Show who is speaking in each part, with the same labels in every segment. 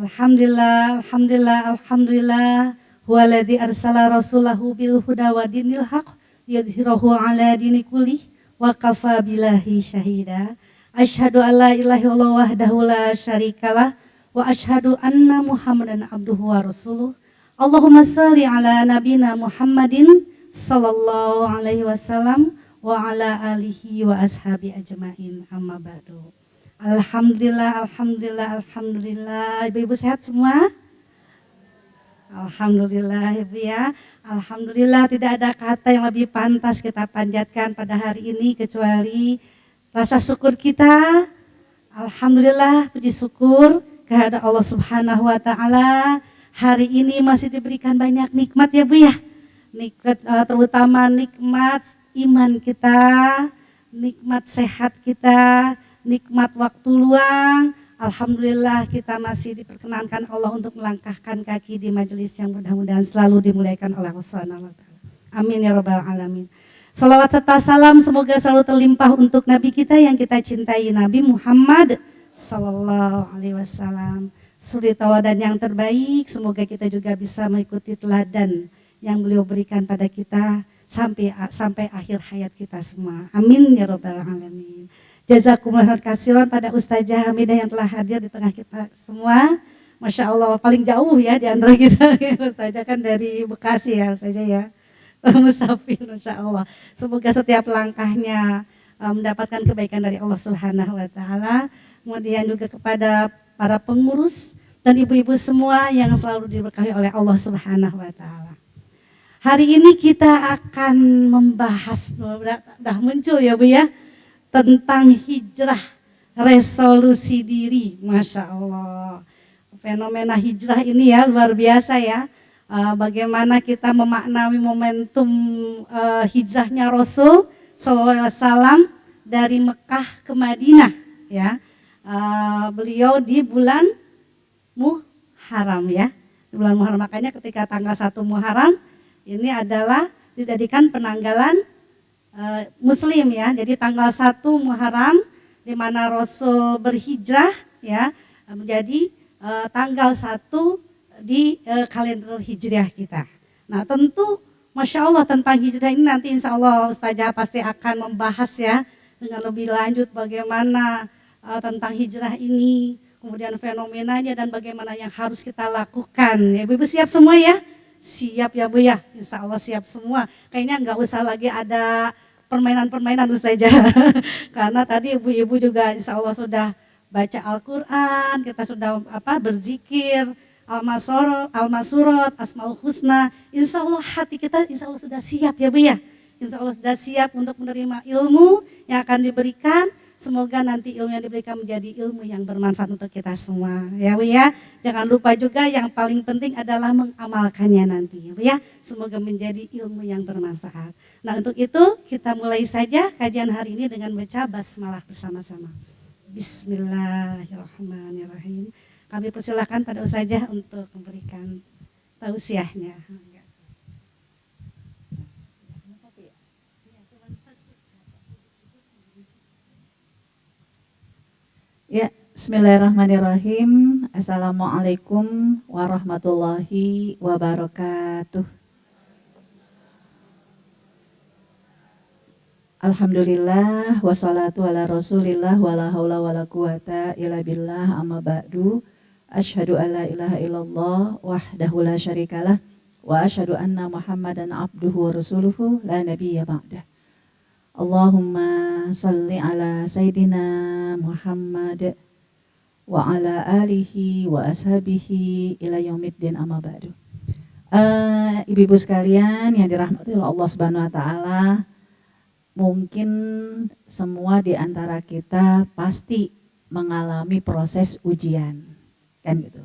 Speaker 1: Alhamdulillah, alhamdulillah, alhamdulillah. Huwaladzi arsala rasulahu bil huda wa dinil haq yudhhirahu ala dini kullih wa kafa billahi syahida. Asyhadu an la ilaha illallah wahdahu la syarikalah wa asyhadu anna Muhammadan abduhu wa rasuluh. Allahumma shalli ala nabina Muhammadin sallallahu alaihi wasallam wa ala alihi wa ashabi ajmain. Amma ba'du. Alhamdulillah, alhamdulillah, alhamdulillah. Ibu-ibu sehat semua? Alhamdulillah Ibu ya. Alhamdulillah, tidak ada kata yang lebih pantas kita panjatkan pada hari ini kecuali rasa syukur kita. Alhamdulillah, puji syukur kepada Allah Subhanahu wa taala. Hari ini masih diberikan banyak nikmat ya Bu ya. Nikmat terutama nikmat iman kita, nikmat sehat kita, nikmat waktu luang. Alhamdulillah kita masih diperkenankan Allah untuk melangkahkan kaki di majelis yang mudah-mudahan selalu dimuliakan oleh Allah Subhanahu wa taala. Amin ya rabbal alamin. Salawat serta salam semoga selalu terlimpah untuk Nabi kita yang kita cintai, Nabi Muhammad sallallahu alaihi wasallam. Suri tauladan yang terbaik, semoga kita juga bisa mengikuti teladan yang beliau berikan pada kita sampai akhir hayat kita semua. Amin ya rabbal alamin. Jazakumullah khairan pada Ustazah Hamidah yang telah hadir di tengah kita semua. Masya Allah, paling jauh ya di antara kita. Ustazah kan dari Bekasi ya Ustazah ya. Musafir Masya Allah. Semoga setiap langkahnya mendapatkan kebaikan dari Allah Subhanahu wa taala. Kemudian juga kepada para pengurus dan ibu-ibu semua yang selalu diberkahi oleh Allah Subhanahu wa taala. Hari ini kita akan membahas, udah muncul ya Bu ya, tentang hijrah, resolusi diri. Masya Allah, fenomena hijrah ini ya luar biasa ya. Bagaimana kita memaknai momentum hijrahnya Rasul Sallallahu Alaihi Wasallam dari Mekah ke Madinah ya. Beliau di bulan Muharram ya, di bulan Muharram. Makanya ketika tanggal 1 Muharram ini adalah dijadikan penanggalan Muslim ya. Jadi tanggal 1 Muharram di mana Rasul berhijrah ya menjadi tanggal 1 di kalender hijriah kita. Nah tentu Masya Allah tentang hijrah ini nanti insya Allah Ustazah pasti akan membahas ya dengan lebih lanjut bagaimana tentang hijrah ini, kemudian fenomenanya dan bagaimana yang harus kita lakukan. Ya Ibu siap semua ya? Siap ya Bu ya? Insya Allah siap semua. Kayaknya nggak usah lagi ada permainan-permainan Ustazah. Karena tadi ibu-ibu juga insya Allah sudah baca Al-Quran, kita sudah berzikir, Al-Masurot, Asmaul Husna. Insya Allah hati kita insya Allah sudah siap ya Bu ya. Insya Allah sudah siap untuk menerima ilmu yang akan diberikan. Semoga nanti ilmu yang diberikan menjadi ilmu yang bermanfaat untuk kita semua ya Bu ya. Jangan lupa juga yang paling penting adalah mengamalkannya nanti ya Bu ya. Semoga menjadi ilmu yang bermanfaat. Nah untuk itu kita mulai saja kajian hari ini dengan baca basmalah bersama-sama. Bismillahirrahmanirrahim. Kami persilakan pada Ustazah untuk memberikan tausiahnya.
Speaker 2: Ya, bismillahirrahmanirrahim. Assalamualaikum warahmatullahi wabarakatuh. Alhamdulillah wassalatu ala rasulillah wala haula wala quwata illa billah amma ba'du. Asyhadu an la ilaha illallah wahdahu la syarikalah wa asyhadu anna Muhammadan abduhu wa rasuluhu la nabiyya ba'dah. Allahumma salli ala Sayyidina Muhammad wa ala alihi wa ashabihi ila yaumiddin amma ba'du. Ibu-ibu sekalian yang dirahmati oleh Allah Subhanahu wa taala, mungkin semua di antara kita pasti mengalami proses ujian, kan gitu.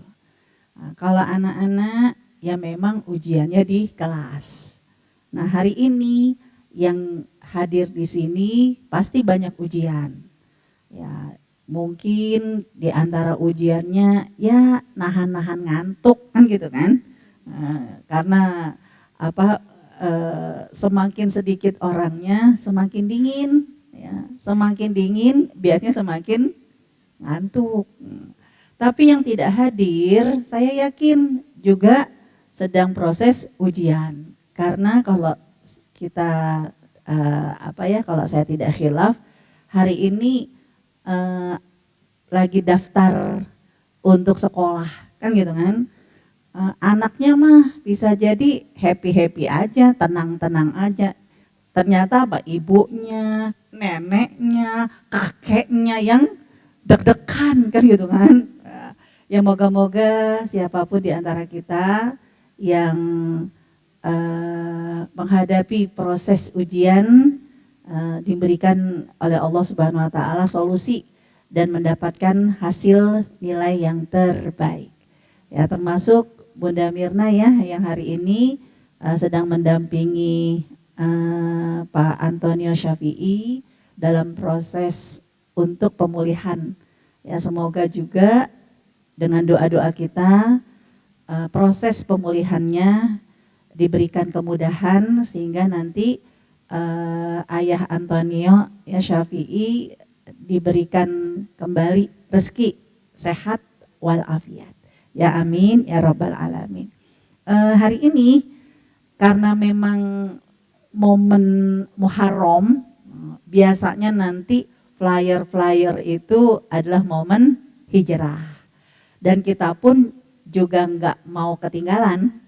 Speaker 2: Nah, kalau anak-anak ya memang ujiannya di kelas. Nah, hari ini yang hadir di sini pasti banyak ujian. Ya, mungkin di antara ujiannya ya nahan-nahan ngantuk kan gitu kan. Karena semakin sedikit orangnya semakin dingin ya. Semakin dingin biasanya semakin ngantuk. Tapi yang tidak hadir, saya yakin juga sedang proses ujian. Karena kalau kita kalau saya tidak khilaf, hari ini lagi daftar untuk sekolah, kan gitu kan. Anaknya mah bisa jadi happy-happy aja, tenang-tenang aja. Ternyata ibunya, neneknya, kakeknya yang deg-degan, kan gitu kan. Ya moga-moga siapapun di antara kita yang menghadapi proses ujian diberikan oleh Allah Subhanahu wa taala solusi dan mendapatkan hasil nilai yang terbaik. Ya, termasuk Bunda Mirna ya yang hari ini sedang mendampingi Pak Antonio Syafi'i dalam proses untuk pemulihan. Ya, semoga juga dengan doa-doa kita proses pemulihannya diberikan kemudahan sehingga nanti ayah Antonio ya Syafi'i diberikan kembali rezeki sehat walafiat. Ya amin ya rabbal alamin. Hari ini karena memang momen Muharram, biasanya nanti flyer-flyer itu adalah momen hijrah. Dan kita pun juga nggak mau ketinggalan,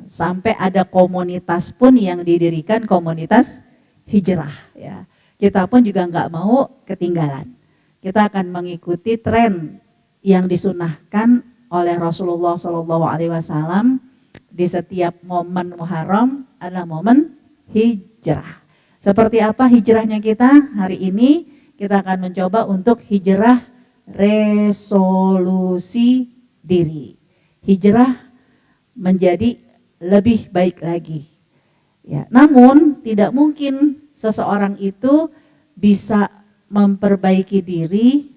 Speaker 2: sampai ada komunitas pun yang didirikan komunitas hijrah. Ya. Kita pun juga nggak mau ketinggalan. Kita akan mengikuti tren yang disunahkan oleh Rasulullah SAW di setiap momen Muharram adalah momen hijrah. Seperti apa hijrahnya kita hari ini? Kita akan mencoba untuk hijrah resolusi diri. Hijrah menjadi lebih baik lagi. Ya, namun tidak mungkin seseorang itu bisa memperbaiki diri,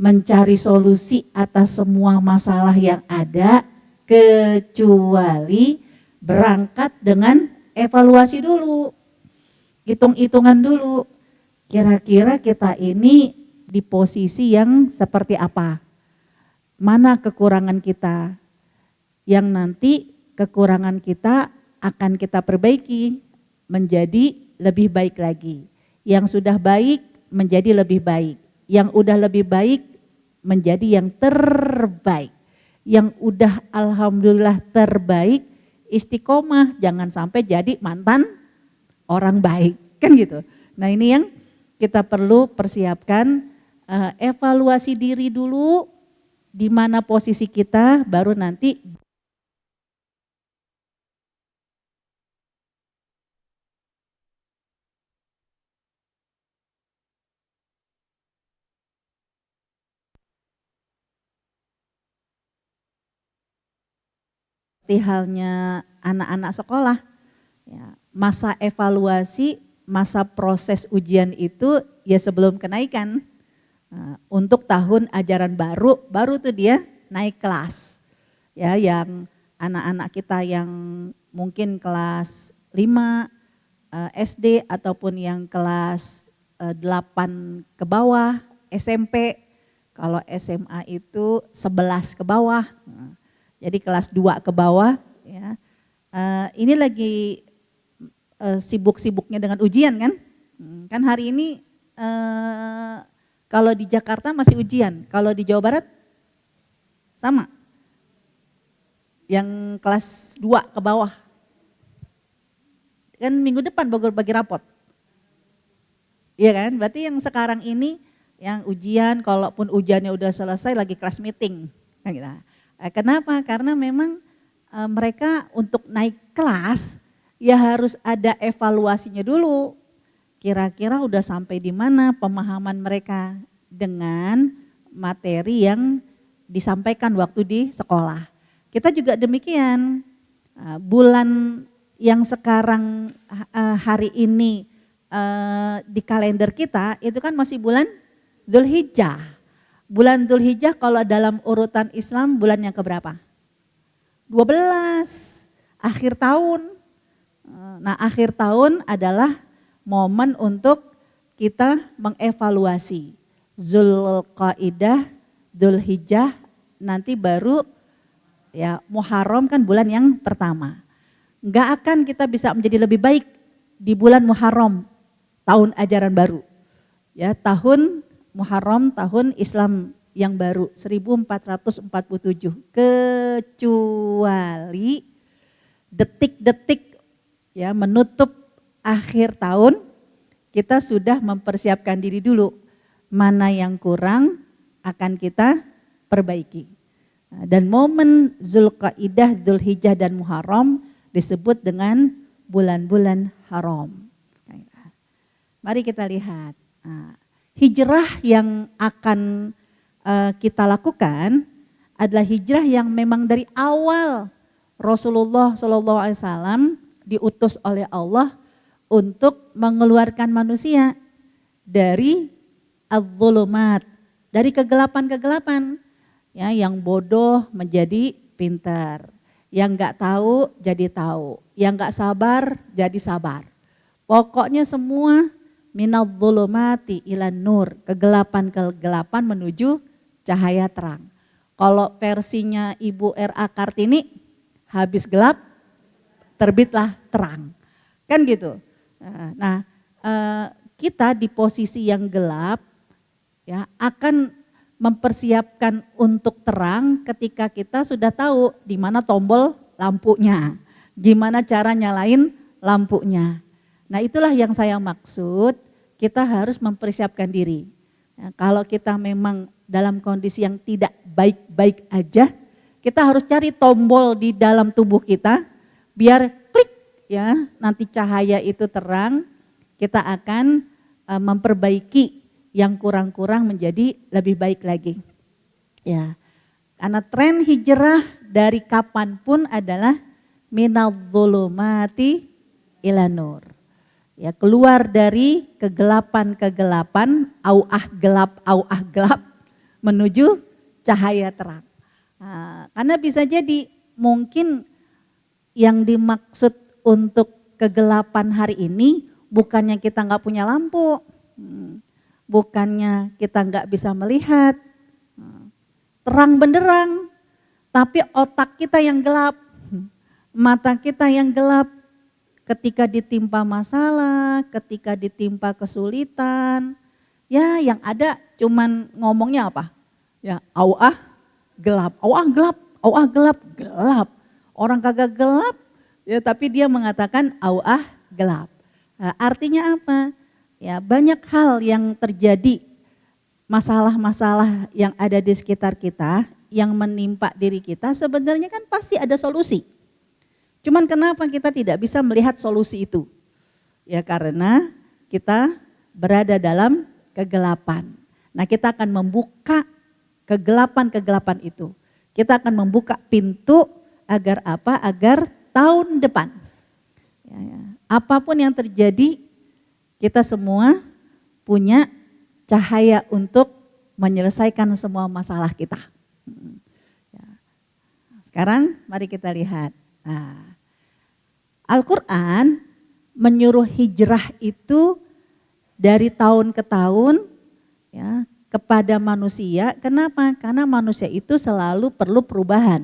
Speaker 2: mencari solusi atas semua masalah yang ada kecuali berangkat dengan evaluasi dulu. Hitung-hitungan dulu. Kira-kira kita ini di posisi yang seperti apa? Mana kekurangan kita? Yang nanti kekurangan kita akan kita perbaiki menjadi lebih baik lagi. Yang sudah baik menjadi lebih baik. Yang udah lebih baik menjadi yang terbaik. Yang udah alhamdulillah terbaik, istiqomah, jangan sampai jadi mantan orang baik, kan gitu. Nah ini yang kita perlu persiapkan, evaluasi diri dulu, di mana posisi kita, baru nanti seperti halnya anak-anak sekolah, ya, masa evaluasi, masa proses ujian itu ya sebelum kenaikan. Untuk tahun ajaran baru tuh dia naik kelas. Ya, yang anak-anak kita yang mungkin kelas 5 SD ataupun yang kelas 8 ke bawah SMP. Kalau SMA itu 11 ke bawah. Jadi kelas 2 ke bawah ya. Ini lagi sibuk-sibuknya dengan ujian kan? Kan hari ini kalau di Jakarta masih ujian, kalau di Jawa Barat sama. Yang kelas 2 ke bawah. Kan minggu depan baru bagi rapot. Iya kan? Berarti yang sekarang ini yang ujian, kalaupun ujiannya udah selesai lagi kelas meeting. Kenapa? Karena memang mereka untuk naik kelas ya harus ada evaluasinya dulu. Kira-kira udah sampai di mana pemahaman mereka dengan materi yang disampaikan waktu di sekolah. Kita juga demikian, bulan yang sekarang hari ini di kalender kita itu kan masih bulan Dzulhijjah. Bulan Dzulhijjah kalau dalam urutan Islam bulan yang keberapa? 12, akhir tahun. Nah akhir tahun adalah momen untuk kita mengevaluasi Zulqaidah, Dzulhijjah, nanti baru ya Muharram kan bulan yang pertama. Nggak akan kita bisa menjadi lebih baik di bulan Muharram, tahun ajaran baru. Ya, tahun Muharram, tahun Islam yang baru 1447, kecuali detik-detik ya menutup akhir tahun kita sudah mempersiapkan diri dulu, mana yang kurang akan kita perbaiki. Dan momen Zulqaidah, Dzulhijjah dan Muharram disebut dengan bulan-bulan haram. Mari kita lihat. Hijrah yang akan kita lakukan adalah hijrah yang memang dari awal Rasulullah SAW diutus oleh Allah untuk mengeluarkan manusia dari az-zulumat, dari kegelapan-kegelapan. Ya, yang bodoh menjadi pintar, yang nggak tahu jadi tahu, yang nggak sabar jadi sabar. Pokoknya semua minadz zulumati ilan nur, kegelapan-kegelapan menuju cahaya terang. Kalau versinya Ibu R.A. Kartini, habis gelap terbitlah terang. Kan gitu. Nah, kita di posisi yang gelap ya akan mempersiapkan untuk terang ketika kita sudah tahu di mana tombol lampunya, gimana cara nyalain lampunya. Nah, itulah yang saya maksud, kita harus mempersiapkan diri. Ya, kalau kita memang dalam kondisi yang tidak baik-baik aja, kita harus cari tombol di dalam tubuh kita biar klik ya, nanti cahaya itu terang, kita akan memperbaiki yang kurang-kurang menjadi lebih baik lagi. Ya. Karena tren hijrah dari kapanpun adalah minadz zulumati ilan nur. Ya, keluar dari kegelapan-kegelapan, auah gelap menuju cahaya terang. Nah, karena bisa jadi mungkin yang dimaksud untuk kegelapan hari ini bukannya kita nggak punya lampu, bukannya kita nggak bisa melihat, terang benderang, tapi otak kita yang gelap, mata kita yang gelap. Ketika ditimpa masalah, ketika ditimpa kesulitan, ya yang ada cuman ngomongnya apa? Ya auah gelap, gelap. Orang kagak gelap, ya tapi dia mengatakan auah gelap. Nah, artinya apa? Ya banyak hal yang terjadi, masalah-masalah yang ada di sekitar kita, yang menimpa diri kita sebenarnya kan pasti ada solusi. Cuman kenapa kita tidak bisa melihat solusi itu? Ya karena kita berada dalam kegelapan. Nah kita akan membuka kegelapan-kegelapan itu. Kita akan membuka pintu agar apa? Agar tahun depan. Ya, apapun yang terjadi, kita semua punya cahaya untuk menyelesaikan semua masalah kita. Ya. Sekarang mari kita lihat. Nah, Al-Quran menyuruh hijrah itu dari tahun ke tahun ya, kepada manusia. Kenapa? Karena manusia itu selalu perlu perubahan.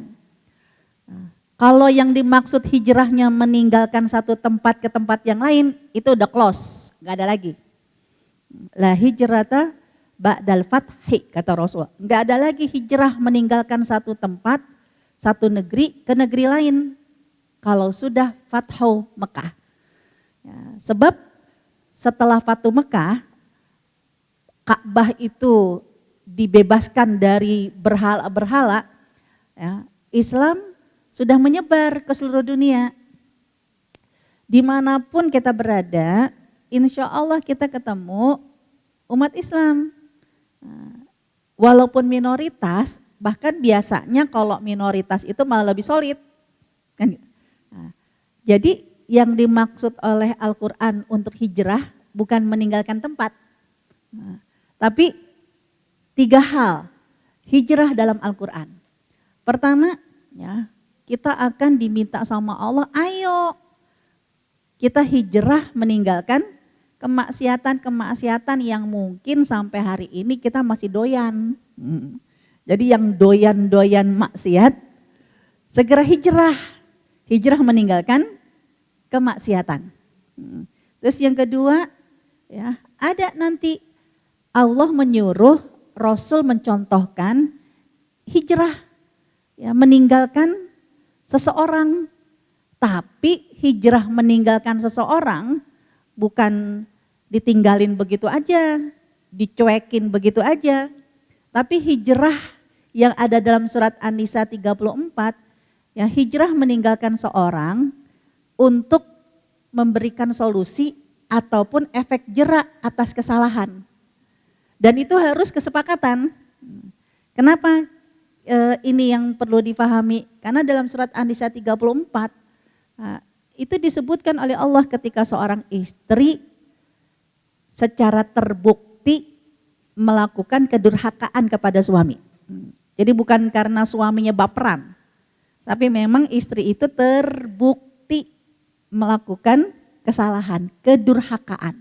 Speaker 2: Nah, kalau yang dimaksud hijrahnya meninggalkan satu tempat ke tempat yang lain, itu udah close, gak ada lagi. La hijrata ba'dal fathi kata Rasul. Gak ada lagi hijrah meninggalkan satu tempat, satu negeri ke negeri lain. Kalau sudah Fathu Mekah. Ya, sebab setelah Fathu Mekah, Ka'bah itu dibebaskan dari berhala-berhala, ya, Islam sudah menyebar ke seluruh dunia. Dimanapun kita berada, insya Allah kita ketemu umat Islam. Walaupun minoritas, bahkan biasanya kalau minoritas itu malah lebih solid. Kan gitu. Nah, jadi yang dimaksud oleh Al-Quran untuk hijrah bukan meninggalkan tempat. Nah, tapi 3 hal hijrah dalam Al-Quran. Pertama, ya, kita akan diminta sama Allah, ayo kita hijrah meninggalkan kemaksiatan-kemaksiatan yang mungkin sampai hari ini kita masih doyan. Jadi yang doyan-doyan maksiat, segera hijrah. Hijrah meninggalkan kemaksiatan. Terus yang kedua, ya, ada nanti Allah menyuruh, Rasul mencontohkan hijrah, ya, meninggalkan seseorang. Tapi hijrah meninggalkan seseorang bukan ditinggalin begitu aja, dicuekin begitu aja. Tapi hijrah yang ada dalam surat An-Nisa 34, ya, hijrah meninggalkan seorang untuk memberikan solusi ataupun efek jerak atas kesalahan. Dan itu harus kesepakatan. Kenapa ini yang perlu difahami? Karena dalam surat An-Nisa 34, itu disebutkan oleh Allah ketika seorang istri secara terbukti melakukan kedurhakaan kepada suami. Jadi bukan karena suaminya baperan, tapi memang istri itu terbukti melakukan kesalahan, kedurhakaan.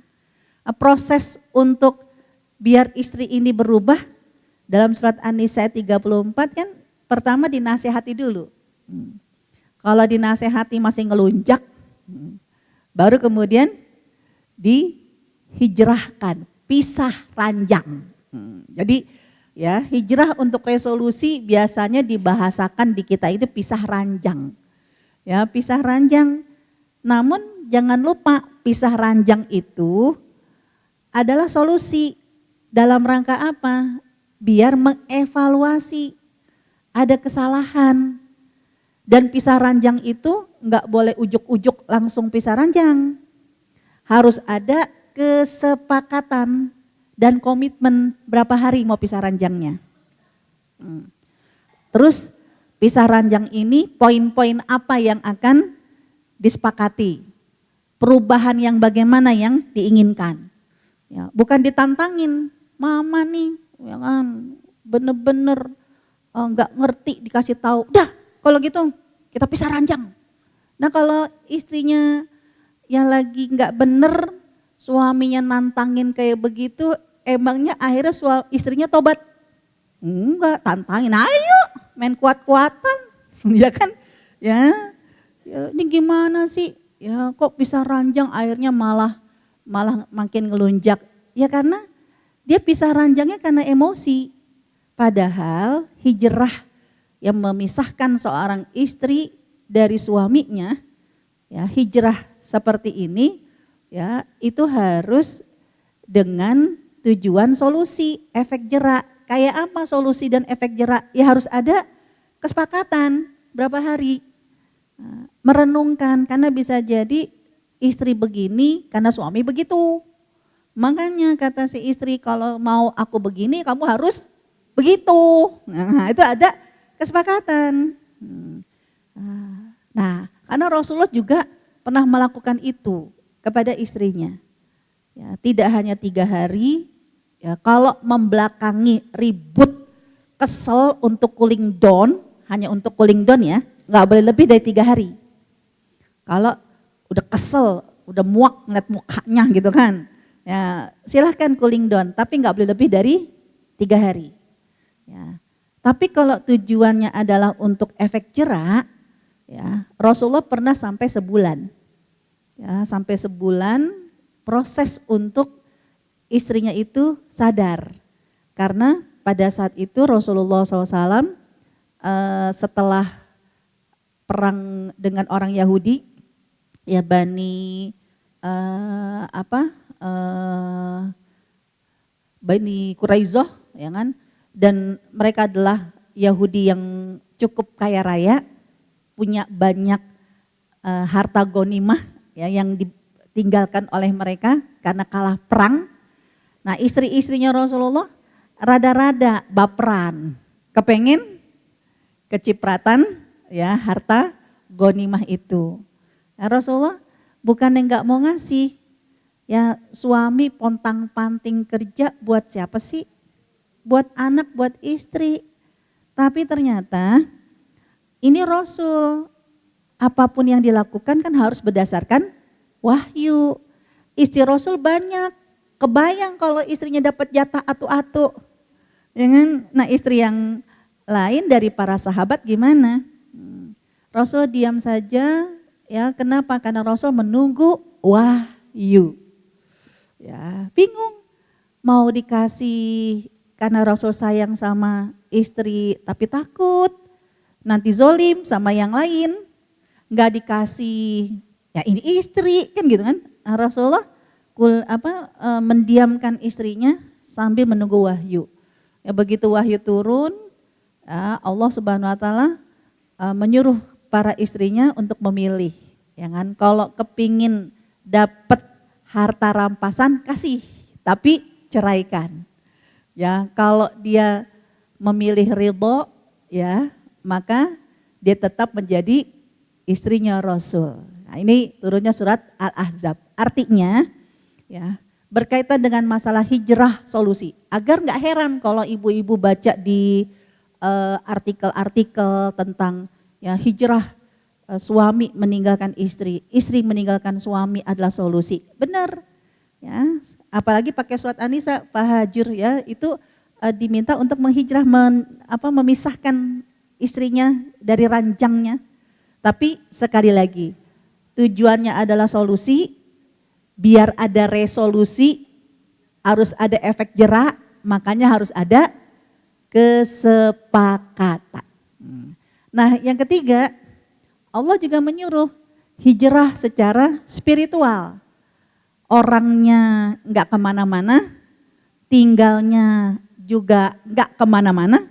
Speaker 2: Proses untuk biar istri ini berubah dalam surat An-Nisa 34 kan pertama dinasehati dulu. Kalau dinasehati masih ngelunjak, baru kemudian dihijrahkan, pisah ranjang. Jadi ya, hijrah untuk resolusi biasanya dibahasakan di kita itu pisah ranjang. Ya, pisah ranjang. Namun jangan lupa pisah ranjang itu adalah solusi dalam rangka apa? Biar mengevaluasi ada kesalahan. Dan pisah ranjang itu enggak boleh ujuk-ujuk langsung pisah ranjang. Harus ada kesepakatan dan komitmen berapa hari mau pisah ranjangnya. Terus pisah ranjang ini poin-poin apa yang akan disepakati, perubahan yang bagaimana yang diinginkan. Ya, bukan ditantangin, mama nih, ya kan, bener-bener nggak ngerti dikasih tahu. Dah, kalau gitu kita pisah ranjang. Nah kalau istrinya yang lagi nggak bener, suaminya nantangin kayak begitu, emangnya akhirnya istrinya tobat? Enggak, tantangin, ayo main kuat-kuatan, ya kan? Ya, ini gimana sih? Ya kok pisah ranjang akhirnya malah makin ngelunjak. Ya karena dia pisah ranjangnya karena emosi. Padahal hijrah yang memisahkan seorang istri dari suaminya, ya hijrah seperti ini, ya itu harus dengan tujuan solusi, efek jerak. Kayak apa solusi dan efek jerak? Ya harus ada kesepakatan berapa hari. Merenungkan, karena bisa jadi istri begini karena suami begitu. Makanya kata si istri, kalau mau aku begini kamu harus begitu. Nah itu ada kesepakatan. Nah karena Rasulullah juga pernah melakukan itu kepada istrinya. Ya, tidak hanya 3 hari, ya, kalau membelakangi ribut, kesel untuk cooling down, hanya untuk cooling down ya, nggak boleh lebih dari 3 hari. Kalau udah kesel, udah muak ngeliat mukanya gitu kan, ya silahkan cooling down, tapi nggak boleh lebih dari 3 hari. Ya. Tapi kalau tujuannya adalah untuk efek jerak, ya Rasulullah pernah sampai sebulan. Ya, sampai sebulan proses untuk istrinya itu sadar. Karena pada saat itu Rasulullah SAW setelah perang dengan orang Yahudi, ya Bani Bani Quraizoh, ya kan? Dan mereka adalah Yahudi yang cukup kaya raya, punya banyak harta gonimah ya yang ditinggalkan oleh mereka karena kalah perang. Nah istri-istrinya Rasulullah rada-rada baperan, kepengen kecipratan ya harta gonimah itu. Nah, Rasulullah bukan yang nggak mau ngasih, ya suami pontang-panting kerja buat siapa sih? Buat anak, buat istri. Tapi ternyata ini Rasul, apapun yang dilakukan kan harus berdasarkan wahyu. Istri Rasul banyak, kebayang kalau istrinya dapat jatah atu-atu. Ya kan? Nah istri yang lain dari para sahabat gimana? Rasul diam saja, ya kenapa? Karena Rasul menunggu wahyu. Ya, bingung mau dikasih karena Rasul sayang sama istri tapi takut nanti zolim sama yang lain, nggak dikasih, ya ini istri kan gitu kan. Rasulullah mendiamkan istrinya sambil menunggu wahyu. Ya begitu wahyu turun, ya, Allah Subhanahu Wa Taala menyuruh para istrinya untuk memilih, ya kan? Kalau kepingin dapat harta rampasan kasih, tapi ceraikan. Ya, kalau dia memilih ridho, ya, maka dia tetap menjadi istrinya Rasul. Nah, ini turunnya surat Al-Ahzab. Artinya, ya, berkaitan dengan masalah hijrah solusi. Agar nggak heran kalau ibu-ibu baca di artikel-artikel tentang ya hijrah, suami meninggalkan istri, istri meninggalkan suami adalah solusi. Benar, ya. Apalagi pakai surat An-Nisa, fahajur, ya, itu diminta untuk menghijrah, memisahkan istrinya dari ranjangnya. Tapi sekali lagi, tujuannya adalah solusi, biar ada resolusi, harus ada efek jerak, makanya harus ada kesepakatan. Nah, yang ketiga, Allah juga menyuruh hijrah secara spiritual. Orangnya nggak kemana-mana, tinggalnya juga nggak kemana-mana,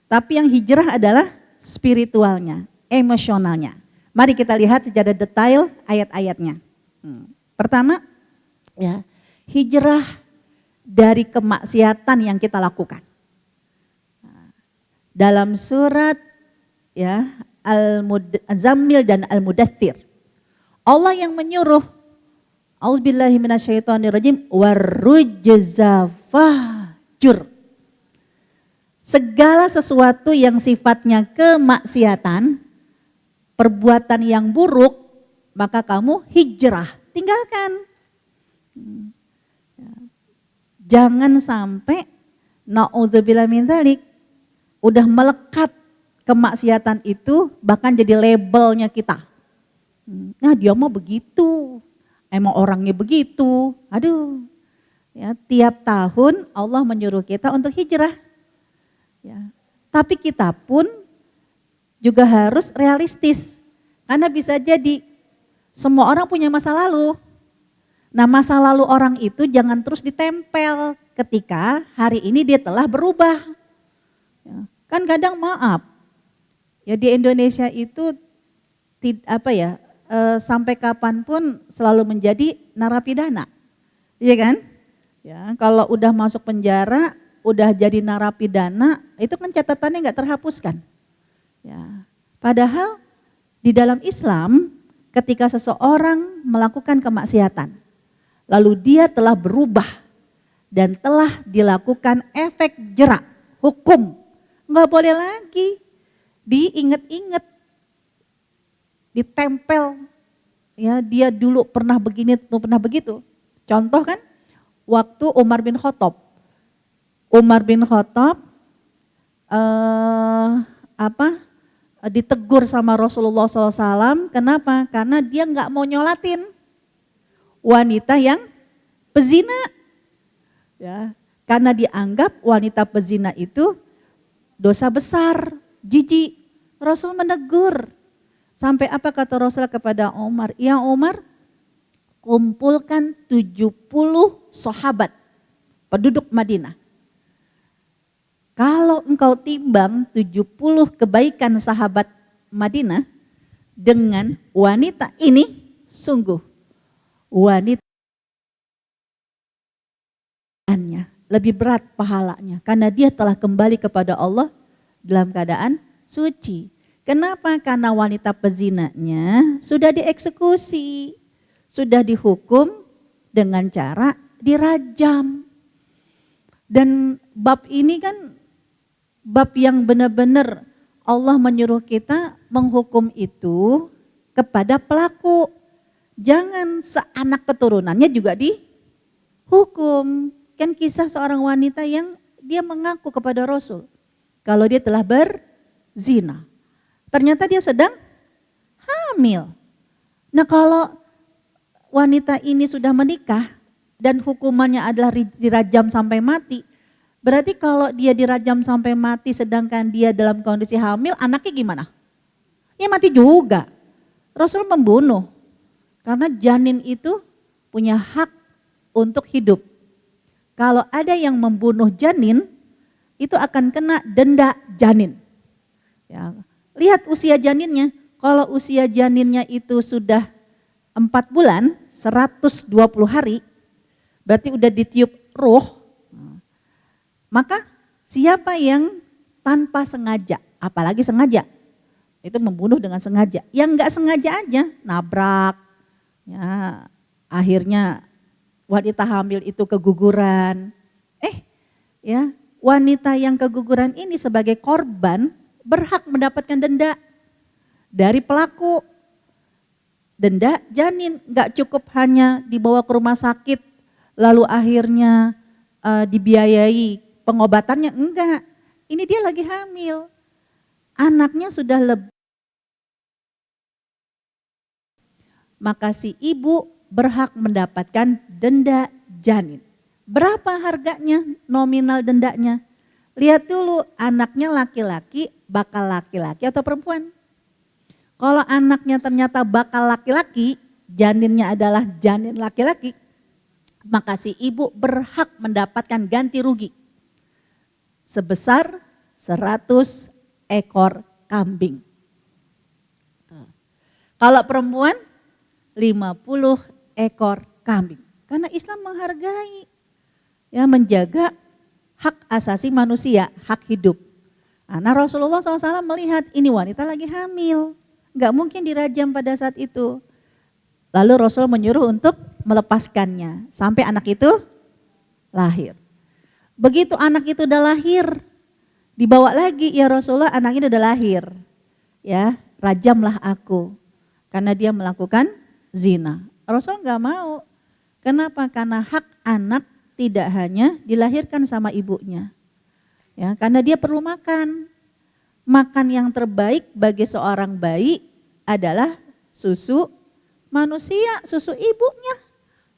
Speaker 2: tapi yang hijrah adalah spiritualnya, emosionalnya. Mari kita lihat secara detail ayat-ayatnya. Pertama, ya, hijrah dari kemaksiatan yang kita lakukan. Dalam surat, ya, Al-Muzammil dan Al-Mudaththir, Allah yang menyuruh, A'udzubillahi minasyaitonirrajim, warrujza fahjur. Segala sesuatu yang sifatnya kemaksiatan, perbuatan yang buruk, maka kamu hijrah, tinggalkan. Jangan sampai na'udzubillah min dzalik, udah melekat kemaksiatan itu bahkan jadi labelnya kita. Nah, dia mah begitu, emang orangnya begitu. Aduh, ya, tiap tahun Allah menyuruh kita untuk hijrah. Ya, tapi kita pun juga harus realistis, karena bisa jadi semua orang punya masa lalu. Nah, masa lalu orang itu jangan terus ditempel ketika hari ini dia telah berubah. Ya, kan kadang maaf, ya di Indonesia itu sampai kapanpun selalu menjadi narapidana, iya kan? Ya, kalau udah masuk penjara, udah jadi narapidana, itu kan catatannya nggak terhapuskan. Ya, padahal di dalam Islam, ketika seseorang melakukan kemaksiatan, lalu dia telah berubah dan telah dilakukan efek jerak, hukum, nggak boleh lagi diinget-inget, ditempel, ya dia dulu pernah begini, pernah begitu. Contoh kan, waktu Umar bin Khattab ditegur sama Rasulullah SAW, kenapa? Karena dia nggak mau nyolatin wanita yang pezina, ya, karena dianggap wanita pezina itu dosa besar, jijik. Rasul menegur. Sampai apa kata Rasul kepada Umar? Ya Umar, kumpulkan 70 sahabat penduduk Madinah. Kalau engkau timbang 70 kebaikan sahabat Madinah dengan wanita ini, sungguh wanita lebih berat pahalanya, karena dia telah kembali kepada Allah dalam keadaan suci. Kenapa? Karena wanita pezinanya sudah dieksekusi, sudah dihukum dengan cara dirajam. Dan bab ini kan bab yang benar-benar Allah menyuruh kita menghukum itu kepada pelaku. Jangan seanak keturunannya juga dihukum. Kan kisah seorang wanita yang dia mengaku kepada Rasul, kalau dia telah berzina. Ternyata dia sedang hamil. Nah kalau wanita ini sudah menikah dan hukumannya adalah dirajam sampai mati, berarti kalau dia dirajam sampai mati sedangkan dia dalam kondisi hamil, anaknya gimana? Ya mati juga. Rasul membunuh. Karena janin itu punya hak untuk hidup. Kalau ada yang membunuh janin, itu akan kena denda janin. Ya, lihat usia janinnya. Kalau usia janinnya itu sudah 4 bulan, 120 hari, berarti udah ditiup ruh. Maka siapa yang tanpa sengaja, apalagi sengaja, itu membunuh dengan sengaja. Yang enggak sengaja aja, nabrak, ya, akhirnya wanita hamil itu keguguran. Ya, wanita yang keguguran ini sebagai korban berhak mendapatkan denda dari pelaku. Denda janin, enggak cukup hanya dibawa ke rumah sakit lalu akhirnya dibiayai pengobatannya, enggak. Ini dia lagi hamil. Anaknya sudah lebih. Maka si ibu berhak mendapatkan denda janin. Berapa harganya nominal dendanya? Lihat dulu anaknya laki-laki, bakal laki-laki atau perempuan. Kalau anaknya ternyata bakal laki-laki, janinnya adalah janin laki-laki, maka si ibu berhak mendapatkan ganti rugi sebesar 100 ekor kambing. Kalau perempuan 50 ekor kambing. Karena Islam menghargai, ya, menjaga hak asasi manusia, hak hidup. Nah Rasulullah SAW melihat ini wanita lagi hamil, nggak mungkin dirajam pada saat itu. Lalu Rasul menyuruh untuk melepaskannya sampai anak itu lahir. Begitu anak itu udah lahir, dibawa lagi, ya Rasulullah anak ini udah lahir, ya rajamlah aku karena dia melakukan zina. Rasul nggak mau. Kenapa? Karena hak anak tidak hanya dilahirkan sama ibunya, ya karena dia perlu makan. Makan yang terbaik bagi seorang bayi adalah susu manusia, susu ibunya.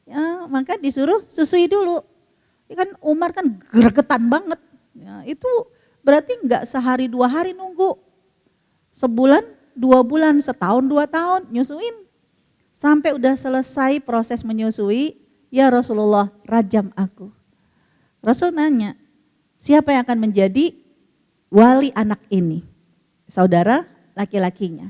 Speaker 2: Ya, maka disuruh susui dulu. Ya kan Umar kan gregetan banget. Ya, itu berarti enggak sehari 2 hari nunggu. Sebulan, 2 bulan, setahun, 2 tahun nyusuin. Sampai udah selesai proses menyusui, ya Rasulullah rajam aku. Rasul nanya, siapa yang akan menjadi wali anak ini? Saudara laki-lakinya.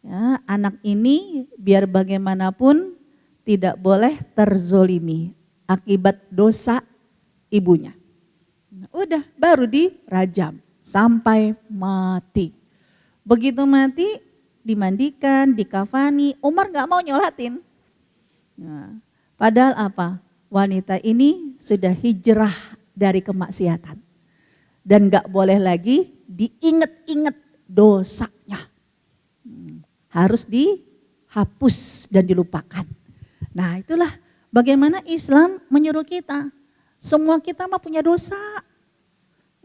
Speaker 2: Ya, anak ini biar bagaimanapun tidak boleh terzolimi akibat dosa ibunya. Udah baru dirajam sampai mati. Begitu mati dimandikan, dikafani. Umar gak mau nyolatin. Nah, padahal apa? Wanita ini sudah hijrah dari kemaksiatan. Dan gak boleh lagi diinget-inget dosanya. Harus dihapus dan dilupakan. Nah itulah bagaimana Islam menyuruh kita. Semua kita mah punya dosa.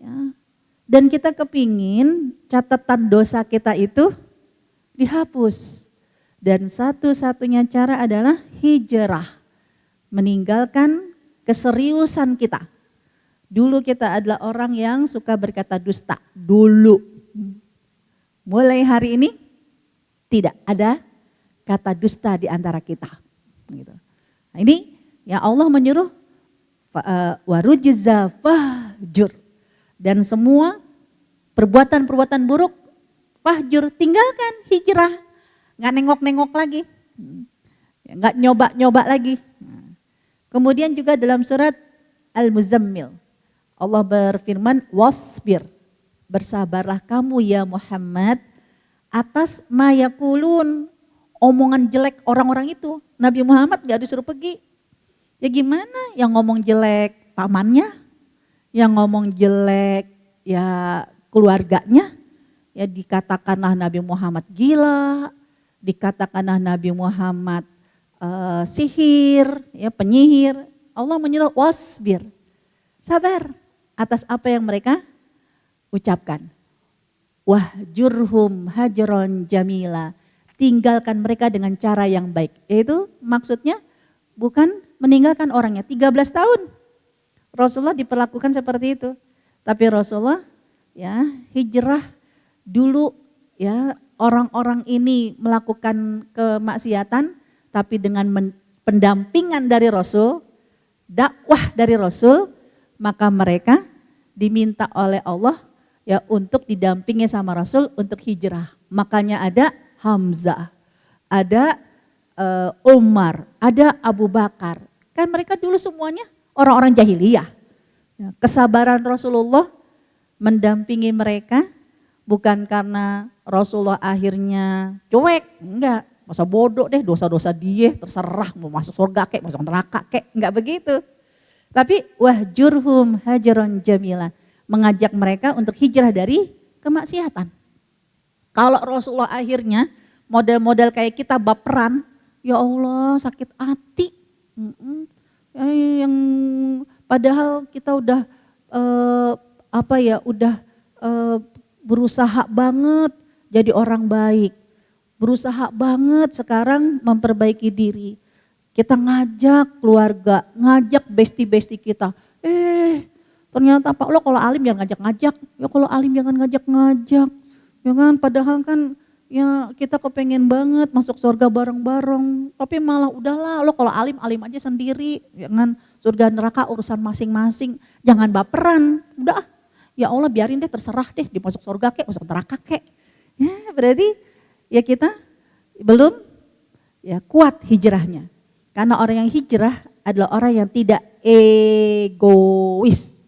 Speaker 2: Ya. Dan kita kepingin catatan dosa kita itu dihapus. Dan satu-satunya cara adalah hijrah. Meninggalkan keseriusan kita. Dulu kita adalah orang yang suka berkata dusta. Dulu. Mulai hari ini tidak ada kata dusta di antara kita. Gitu. Nah ini ya Allah menyuruh warujza fahjur. Dan semua perbuatan-perbuatan buruk fahjur, tinggalkan, hijrah. Nggak nengok-nengok lagi. Nggak nyoba-nyoba lagi. Kemudian juga dalam surat Al-Muzammil, Allah berfirman, wasbir, bersabarlah kamu ya Muhammad atas mayakulun, omongan jelek orang-orang itu. Nabi Muhammad gak disuruh pergi. Ya gimana yang ngomong jelek pamannya, yang ngomong jelek ya keluarganya, ya dikatakanlah Nabi Muhammad gila, dikatakanlah Nabi Muhammad sihir, ya penyihir. Allah menyuruh wasbir, sabar atas apa yang mereka ucapkan. Wahjurhum hajron jamila. Tinggalkan mereka dengan cara yang baik. Yaitu maksudnya bukan meninggalkan orangnya. 13 tahun Rasulullah diperlakukan seperti itu. Tapi Rasulullah ya hijrah dulu ya, orang-orang ini melakukan kemaksiatan tapi dengan pendampingan dari Rasul, dakwah dari Rasul, maka mereka diminta oleh Allah ya untuk didampingi sama Rasul untuk hijrah. Makanya ada Hamzah, ada Umar, ada Abu Bakar. Kan mereka dulu semuanya orang-orang jahiliyah. Ya, kesabaran Rasulullah mendampingi mereka bukan karena Rasulullah akhirnya cuek, enggak. Masa bodoh deh, dosa-dosa dia terserah mau masuk surga kek, masuk neraka kek, enggak begitu. Tapi wahjurhum hajaron jamila, mengajak mereka untuk hijrah dari kemaksiatan. Kalau Rasulullah akhirnya model-model kayak kita baperan, ya Allah sakit hati, yang padahal kita udah berusaha banget jadi orang baik, berusaha banget sekarang memperbaiki diri. Kita ngajak keluarga, ngajak besti-besti kita. Ternyata Pak lo kalau alim jangan ngajak-ngajak, ya kalau alim jangan ngajak-ngajak. Ya kan, padahal kan ya kita kepengen banget masuk surga bareng-bareng. Tapi malah udahlah lo kalau alim aja sendiri. Ya kan, surga neraka urusan masing-masing. Jangan baperan, udah ya Allah biarin deh terserah deh di masuk surga kek, masuk neraka kek. Ya berarti ya kita belum ya kuat hijrahnya. Karena orang yang hijrah adalah orang yang tidak egois.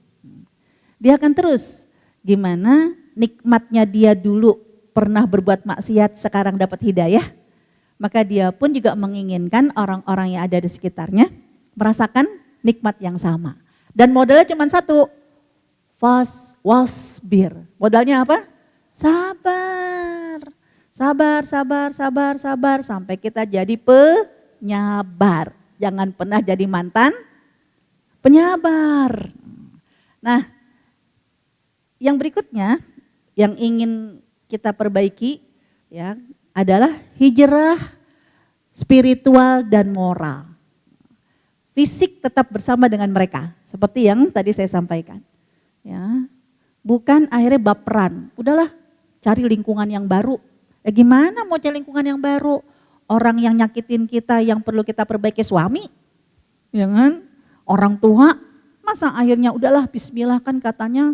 Speaker 2: Dia akan terus gimana nikmatnya dia dulu pernah berbuat maksiat sekarang dapat hidayah. Maka dia pun juga menginginkan orang-orang yang ada di sekitarnya merasakan nikmat yang sama. Dan modalnya cuma satu, wasbir. Modalnya apa? Sabar. Sabar sampai kita jadi penyabar. Jangan pernah jadi mantan penyabar. Nah, yang berikutnya yang ingin kita perbaiki ya adalah hijrah spiritual dan moral. Fisik tetap bersama dengan mereka, seperti yang tadi saya sampaikan. Ya, bukan akhirnya baperan. Udahlah, cari lingkungan yang baru. Gimana mau cari lingkungan yang baru? Orang yang nyakitin kita yang perlu kita perbaiki suami, ya kan? Orang tua, masa akhirnya udahlah bismillah kan katanya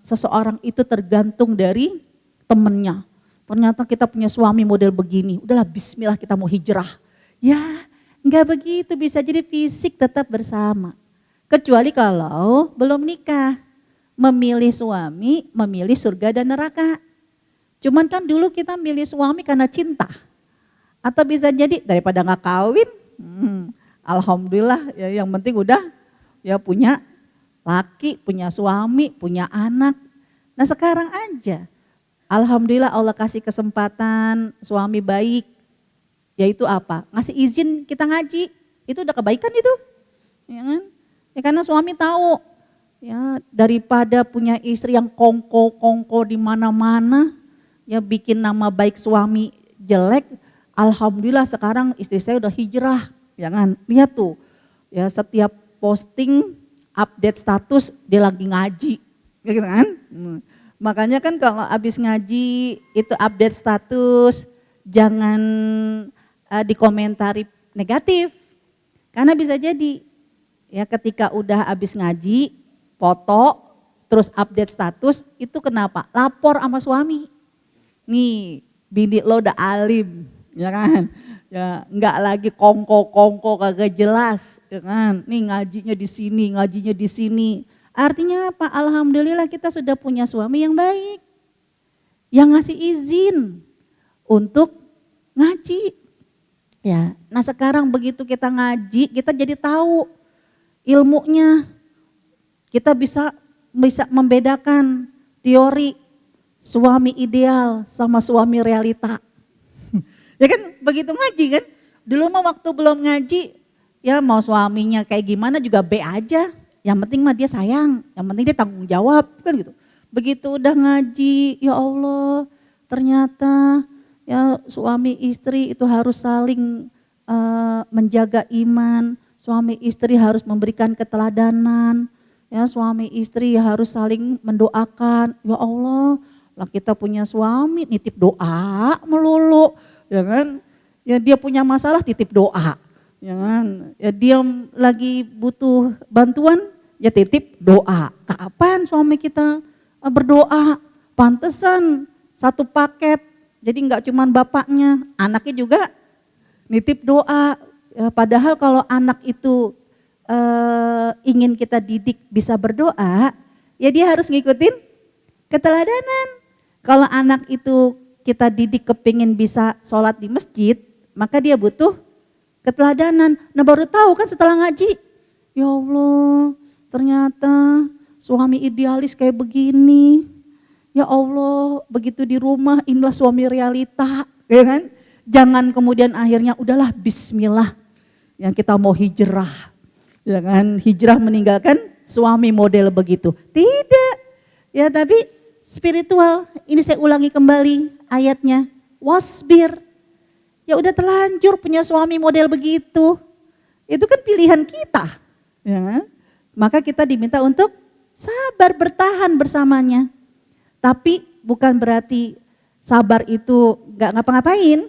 Speaker 2: seseorang itu tergantung dari temennya. Ternyata kita punya suami model begini, udahlah bismillah kita mau hijrah. Ya enggak begitu, bisa jadi fisik tetap bersama. Kecuali kalau belum nikah, memilih suami, memilih surga dan neraka. Cuman kan dulu kita milih suami karena cinta. Atau bisa jadi daripada gak kawin, alhamdulillah ya yang penting udah ya punya laki, punya suami, punya anak. Nah sekarang aja, alhamdulillah Allah kasih kesempatan suami baik, yaitu apa? Ngasih izin kita ngaji, itu udah kebaikan itu. Ya kan? Ya karena suami tahu, ya daripada punya istri yang kongko-kongko di mana-mana, ya bikin nama baik suami jelek, alhamdulillah sekarang istri saya udah hijrah. Ya kan? Lihat tuh, ya setiap posting update status dia lagi ngaji, gitu kan? Makanya kan kalau habis ngaji itu update status jangan dikomentari negatif, karena bisa jadi ya ketika udah habis ngaji foto terus update status itu kenapa? Lapor sama suami, nih bini lo udah alim, ya kan? Ya enggak lagi kongko-kongko kagak jelas, ya kan? Nih ngajinya di sini. Artinya apa? Alhamdulillah kita sudah punya suami yang baik, yang ngasih izin untuk ngaji. Ya, nah sekarang begitu kita ngaji, kita jadi tahu ilmunya. Kita bisa membedakan teori suami ideal sama suami realita. Ya kan begitu ngaji kan, dulu mah waktu belum ngaji ya mau suaminya kayak gimana juga B aja, yang penting mah dia sayang, yang penting dia tanggung jawab kan gitu. begitu udah ngaji, ya Allah, ternyata ya suami istri itu harus saling menjaga iman, suami istri harus memberikan keteladanan, ya suami istri harus saling mendoakan. Ya Allah, lah kita punya suami nitip doa melulu, ya kan? Ya dia punya masalah titip doa, ya kan? Ya dia lagi butuh bantuan, ya titip doa. Kapan suami kita berdoa? Pantesan satu paket, jadi enggak cuman bapaknya, anaknya juga nitip doa. Ya, padahal kalau anak itu ingin kita didik bisa berdoa, ya dia harus ngikutin keteladanan. Kalau anak itu kita didik kepingin bisa sholat di masjid, maka dia butuh keteladanan. Nah baru tahu kan setelah ngaji, ya Allah ternyata suami idealis kayak begini. Ya Allah begitu di rumah inilah suami realita, ya kan? Jangan kemudian akhirnya udahlah bismillah yang kita mau hijrah, ya kan? Hijrah meninggalkan suami model begitu. Tidak, ya tapi spiritual. Ini saya ulangi kembali ayatnya. Wasbir, ya udah terlanjur punya suami model begitu. Itu kan pilihan kita, ya kan? Maka kita diminta untuk sabar bertahan bersamanya. Tapi bukan berarti sabar itu gak ngapa-ngapain.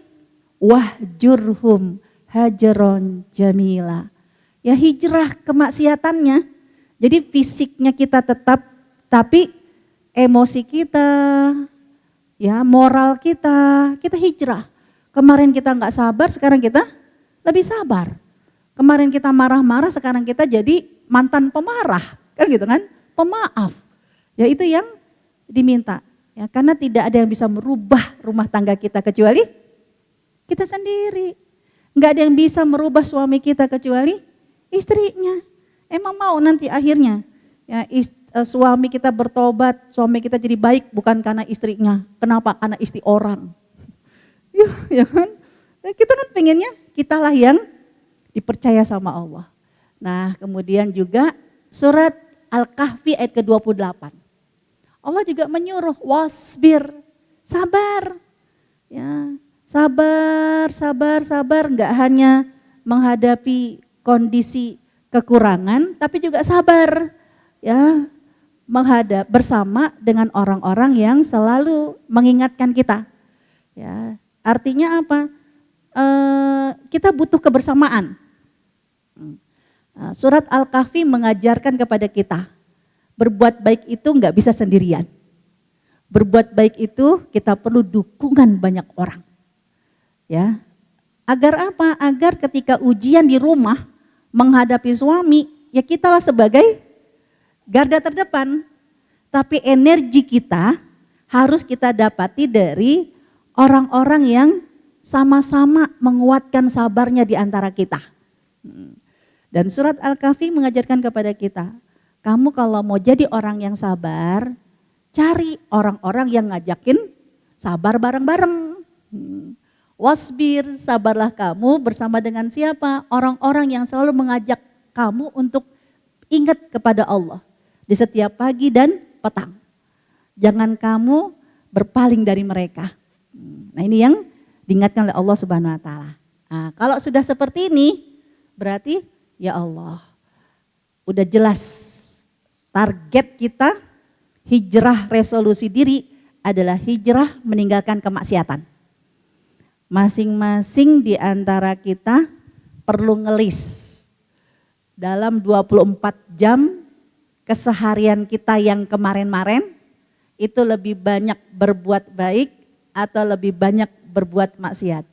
Speaker 2: Wahjurhum hajaron jamila. Ya hijrah kemaksiatannya. Jadi fisiknya kita tetap, tapi emosi kita, ya moral kita hijrah. Kemarin kita gak sabar, sekarang kita lebih sabar. Kemarin kita marah-marah, sekarang kita jadi mantan pemarah, kan gitu kan? Pemaaf. Ya itu yang diminta. Ya karena tidak ada yang bisa merubah rumah tangga kita kecuali kita sendiri. Enggak ada yang bisa merubah suami kita kecuali istrinya. Emang mau nanti akhirnya ya suami kita bertobat, suami kita jadi baik bukan karena istrinya. Kenapa? Karena istri orang. Ya kan? Kita kan pengennya kitalah yang dipercaya sama Allah. Nah, kemudian juga surat Al-Kahfi ayat ke-28. Allah juga menyuruh wasbir, sabar. Ya, sabar, enggak hanya menghadapi kondisi kekurangan, tapi juga sabar, ya, menghadap bersama dengan orang-orang yang selalu mengingatkan kita. Ya, artinya apa? Kita butuh kebersamaan. Surat Al-Kahfi mengajarkan kepada kita, berbuat baik itu enggak bisa sendirian. Berbuat baik itu kita perlu dukungan banyak orang. Ya, agar apa? Agar ketika ujian di rumah menghadapi suami, ya kitalah sebagai garda terdepan. Tapi energi kita harus kita dapati dari orang-orang yang sama-sama menguatkan sabarnya di antara kita. Dan surat Al-Kahfi mengajarkan kepada kita, kamu kalau mau jadi orang yang sabar, cari orang-orang yang ngajakin sabar bareng-bareng. Wasbir, sabarlah kamu bersama dengan siapa? Orang-orang yang selalu mengajak kamu untuk ingat kepada Allah di setiap pagi dan petang. Jangan kamu berpaling dari mereka. Nah ini yang diingatkan oleh Allah Subhanahu Wa Taala. Nah, kalau sudah seperti ini, berarti ya Allah, udah jelas target kita hijrah resolusi diri adalah hijrah meninggalkan kemaksiatan. Masing-masing di antara kita perlu ngelis dalam 24 jam keseharian kita yang kemarin-marin itu lebih banyak berbuat baik atau lebih banyak berbuat maksiat.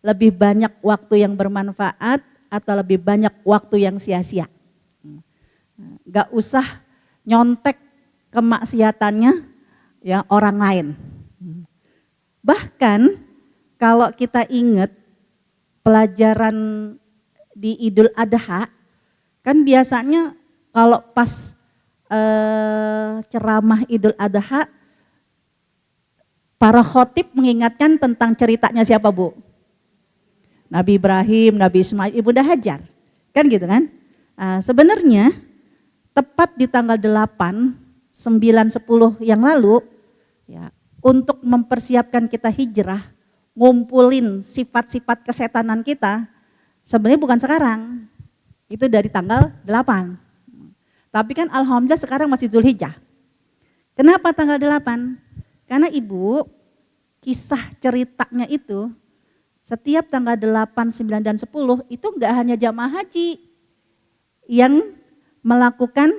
Speaker 2: Lebih banyak waktu yang bermanfaat atau lebih banyak waktu yang sia-sia. Gak usah nyontek kemaksiatannya ya orang lain. Bahkan kalau kita ingat pelajaran di Idul Adha, kan biasanya kalau pas ceramah Idul Adha, para khotib mengingatkan tentang ceritanya siapa Bu? Nabi Ibrahim, Nabi Ismail, Ibunda Hajar, kan gitu kan? Sebenarnya tepat di tanggal 8 9-10 yang lalu, ya, untuk mempersiapkan kita hijrah, ngumpulin sifat-sifat kesetanan kita, sebenarnya bukan sekarang, itu dari tanggal 8. Tapi kan alhamdulillah sekarang masih Zulhijjah. Kenapa tanggal 8? Karena Ibu, kisah ceritanya itu, setiap tanggal 8, 9, dan 10 itu enggak hanya jamaah haji yang melakukan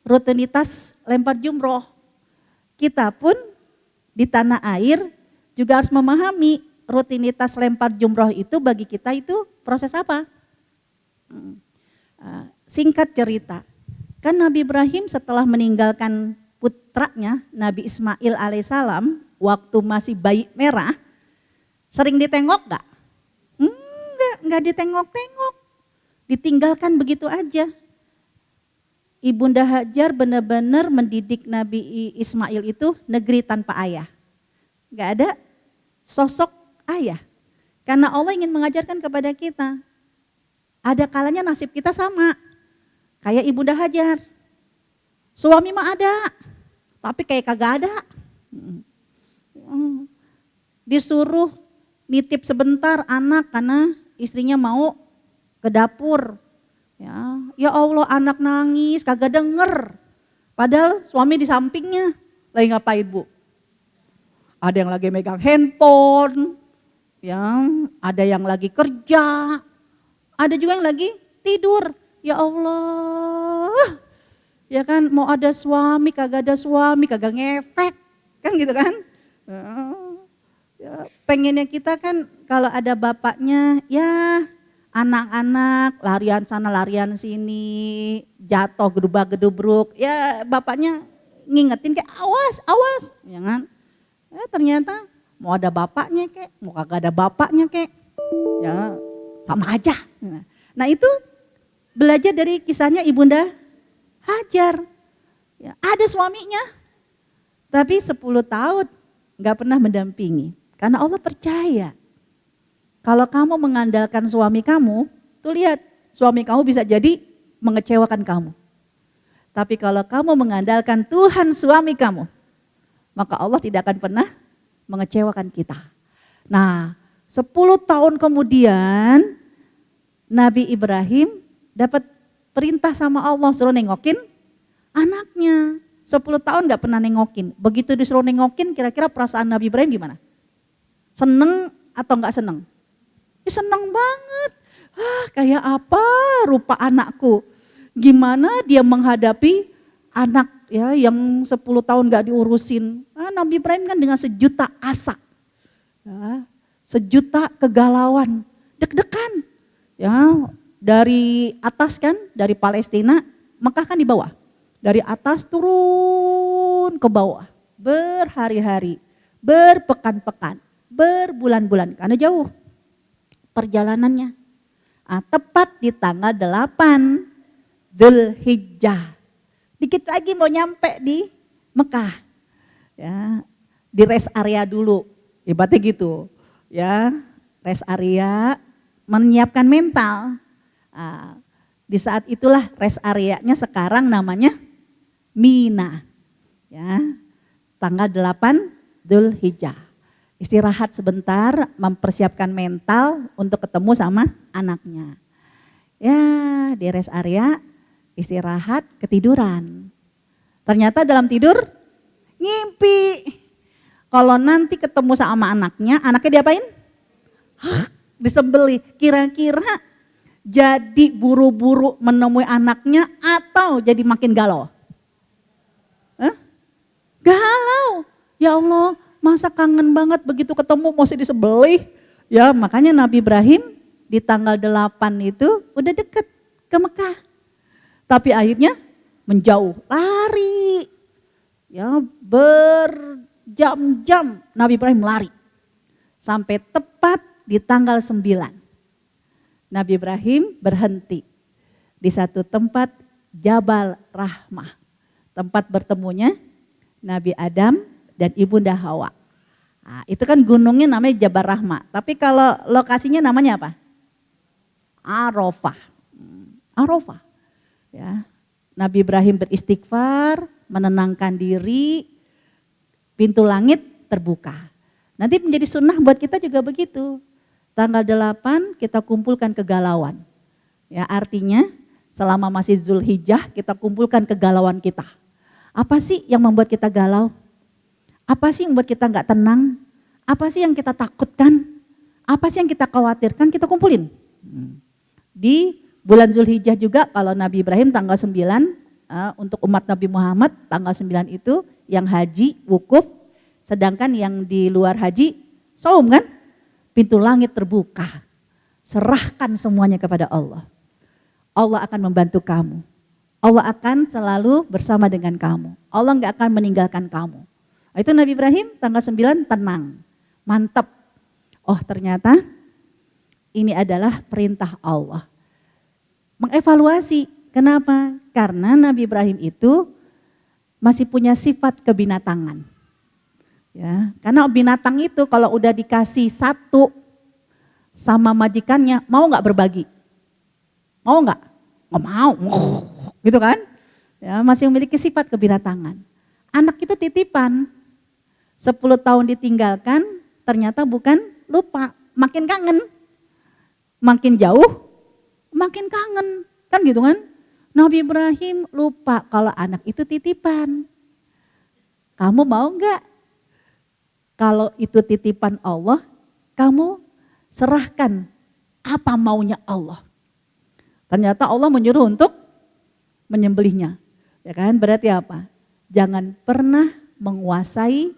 Speaker 2: rutinitas lempar jumroh. Kita pun di tanah air juga harus memahami rutinitas lempar jumroh itu bagi kita itu proses apa? Singkat cerita, kan Nabi Ibrahim setelah meninggalkan putranya Nabi Ismail alaihissalam waktu masih bayi merah, sering ditengok gak? Enggak ditengok-tengok, ditinggalkan begitu aja. Ibunda Hajar benar-benar mendidik Nabi Ismail itu negeri tanpa ayah. Gak ada sosok ayah. Karena Allah ingin mengajarkan kepada kita, ada kalanya nasib kita sama, kayak Ibunda Hajar. Suami mah ada, tapi kayak kagak ada. Disuruh nitip sebentar anak karena istrinya mau ke dapur. Ya Allah, anak nangis kagak denger. Padahal suami di sampingnya lagi ngapain, Bu? Ada yang lagi megang handphone, ya, ada yang lagi kerja, ada juga yang lagi tidur. Ya Allah, ya kan, mau ada suami kagak ada suami, kagak ngefek, kan gitu kan? Ya, pengennya kita kan kalau ada bapaknya, ya anak-anak larian sana larian sini, jatuh gedubrak-gedubruk, ya bapaknya ngingetin kayak awas, ya kan? Ternyata mau ada bapaknya kek, mau kagak ada bapaknya kek, ya sama aja. Nah itu belajar dari kisahnya Ibunda Hajar. Ya, ada suaminya, tapi 10 tahun nggak pernah mendampingi, karena Allah percaya. Kalau kamu mengandalkan suami kamu, tuh lihat, suami kamu bisa jadi mengecewakan kamu. Tapi kalau kamu mengandalkan Tuhan suami kamu, maka Allah tidak akan pernah mengecewakan kita. Nah, 10 tahun kemudian Nabi Ibrahim dapat perintah sama Allah suruh nengokin anaknya. 10 tahun gak pernah nengokin. Begitu disuruh nengokin, kira-kira perasaan Nabi Ibrahim gimana? Seneng atau gak seneng? Ya seneng banget. Kayak apa rupa anakku? Gimana dia menghadapi anak ya yang 10 tahun gak diurusin? Nabi Ibrahim kan dengan sejuta asa, ya, sejuta kegalauan, deg-degan. Ya, dari atas kan, dari Palestina, Mekah kan di bawah. Dari atas turun ke bawah, berhari-hari, berpekan-pekan, berbulan-bulan, karena jauh perjalanannya. Tepat di tanggal 8 Zulhijjah. Dikit lagi mau nyampe di Mekah. Ya, di rest area dulu. Ibaratnya gitu. Ya, rest area menyiapkan mental. Di saat itulah rest areanya sekarang namanya Mina. Ya, tanggal 8 Zulhijjah. Istirahat sebentar, mempersiapkan mental untuk ketemu sama anaknya. Ya, di rest area istirahat, ketiduran. Ternyata dalam tidur ngimpi. Kalau nanti ketemu sama anaknya diapain? Disembelih. Kira-kira jadi buru-buru menemui anaknya atau jadi makin galau? Galau. Ya Allah, masa kangen banget begitu ketemu mesti disembelih. Ya, makanya Nabi Ibrahim di tanggal 8 itu udah deket ke Mekah. Tapi akhirnya menjauh, lari. Ya, berjam-jam Nabi Ibrahim lari. Sampai tepat di tanggal 9. Nabi Ibrahim berhenti di satu tempat Jabal Rahmah. Tempat bertemunya Nabi Adam dan Ibunda Hawa. Itu kan gunungnya namanya Jabal Rahmah. Tapi kalau lokasinya namanya apa? Arafah. Arafah. Ya. Nabi Ibrahim beristighfar, menenangkan diri, pintu langit terbuka. Nanti menjadi sunnah buat kita juga begitu. Tanggal 8 kita kumpulkan kegalauan. Ya, artinya selama masih Zulhijjah kita kumpulkan kegalauan kita. Apa sih yang membuat kita galau? Apa sih yang membuat kita nggak tenang? Apa sih yang kita takutkan? Apa sih yang kita khawatirkan? Kita kumpulin. Di bulan Zulhijjah juga kalau Nabi Ibrahim tanggal 9, untuk umat Nabi Muhammad tanggal 9 itu yang haji, wukuf, sedangkan yang di luar haji, saum kan? Pintu langit terbuka, serahkan semuanya kepada Allah. Allah akan membantu kamu. Allah akan selalu bersama dengan kamu. Allah nggak akan meninggalkan kamu. Itu Nabi Ibrahim tanggal 9 tenang, mantap. Oh ternyata ini adalah perintah Allah. Mengevaluasi, kenapa? Karena Nabi Ibrahim itu masih punya sifat kebinatangan. Ya, karena binatang itu kalau udah dikasih satu sama majikannya, mau nggak berbagi? Mau nggak? Nggak mau, gitu kan? Ya, masih memiliki sifat kebinatangan. Anak itu titipan, 10 tahun ditinggalkan, ternyata bukan lupa, makin kangen. Makin jauh, makin kangen, kan gitu kan? Nabi Ibrahim lupa kalau anak itu titipan. Kamu mau enggak? Kalau itu titipan Allah, kamu serahkan apa maunya Allah. Ternyata Allah menyuruh untuk menyembelihnya. Ya kan? Berarti apa? Jangan pernah menguasai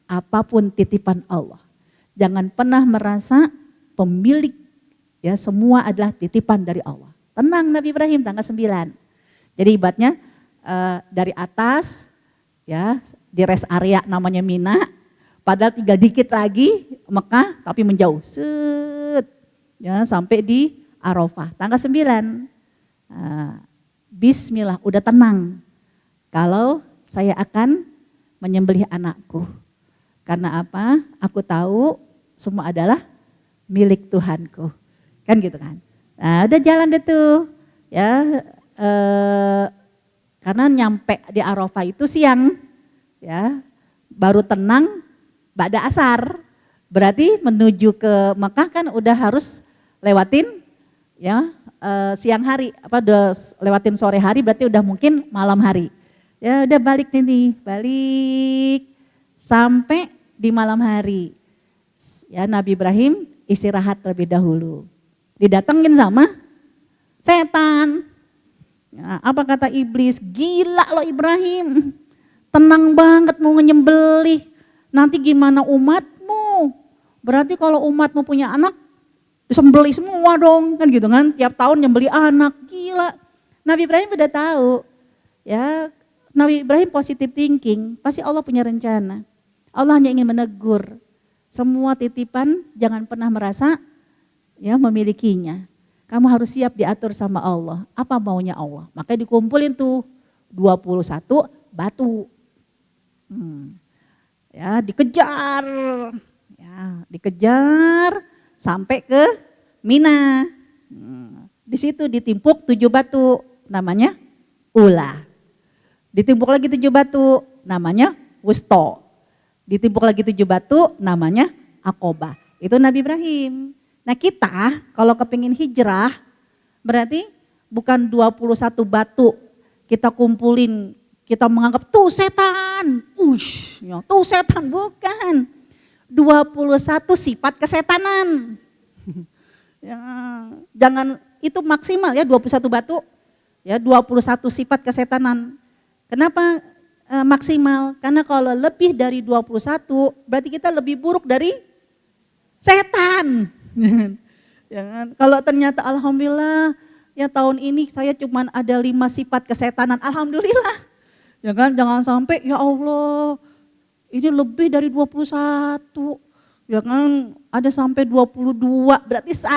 Speaker 2: apapun titipan Allah. Jangan pernah merasa pemilik. Ya, semua adalah titipan dari Allah. Tenang Nabi Ibrahim tanggal 9. Jadi ibaratnya dari atas ya di rest area namanya Mina, padahal tinggal dikit lagi Mekah tapi menjauh. Set. Ya, sampai di Arafah tanggal 9. Bismillah, udah tenang. Kalau saya akan menyembelih anakku. Karena apa? Aku tahu semua adalah milik Tuhanku. Kan gitu kan. Nah udah jalan deh tuh ya, karena nyampe di Arafah itu siang ya, baru tenang ba'da asar, berarti menuju ke Mekah kan udah harus lewatin ya siang hari, apa udah lewatin sore hari, berarti udah mungkin malam hari ya, udah balik nih, balik sampai di malam hari ya. Nabi Ibrahim istirahat terlebih dahulu. Didatengin sama setan. Ya, apa kata iblis? Gila lo Ibrahim, tenang banget mau nyembelih. Nanti gimana umatmu? Berarti kalau umatmu punya anak, disembelih semua dong, kan gitu kan? Tiap tahun nyembelih anak, gila. Nabi Ibrahim udah tahu, ya. Nabi Ibrahim positive thinking, pasti Allah punya rencana. Allah hanya ingin menegur. Semua titipan jangan pernah merasa ya memilikinya. Kamu harus siap diatur sama Allah. Apa maunya Allah? Makanya dikumpulin tuh 21 batu. Ya, dikejar. Ya, dikejar sampai ke Mina. Di situ ditimpuk 7 batu, namanya Ula. Ditimpuk lagi 7 batu, namanya Wusto. Ditimpuk lagi 7 batu, namanya Aqobah. Itu Nabi Ibrahim. Nah kita kalau kepingin hijrah berarti bukan 21 batu kita kumpulin, kita menganggap tuh setan, ya, tuh setan, bukan. 21 sifat kesetanan. Ya, jangan itu maksimal ya 21 batu, ya 21 sifat kesetanan. Kenapa maksimal? Karena kalau lebih dari 21 berarti kita lebih buruk dari setan. Jangan. Kalau ternyata alhamdulillah ya tahun ini saya cuma ada 5 sifat kesetanan, alhamdulillah. Ya kan, jangan sampai ya Allah ini lebih dari 21. Ya kan, ada sampai 22, berarti 1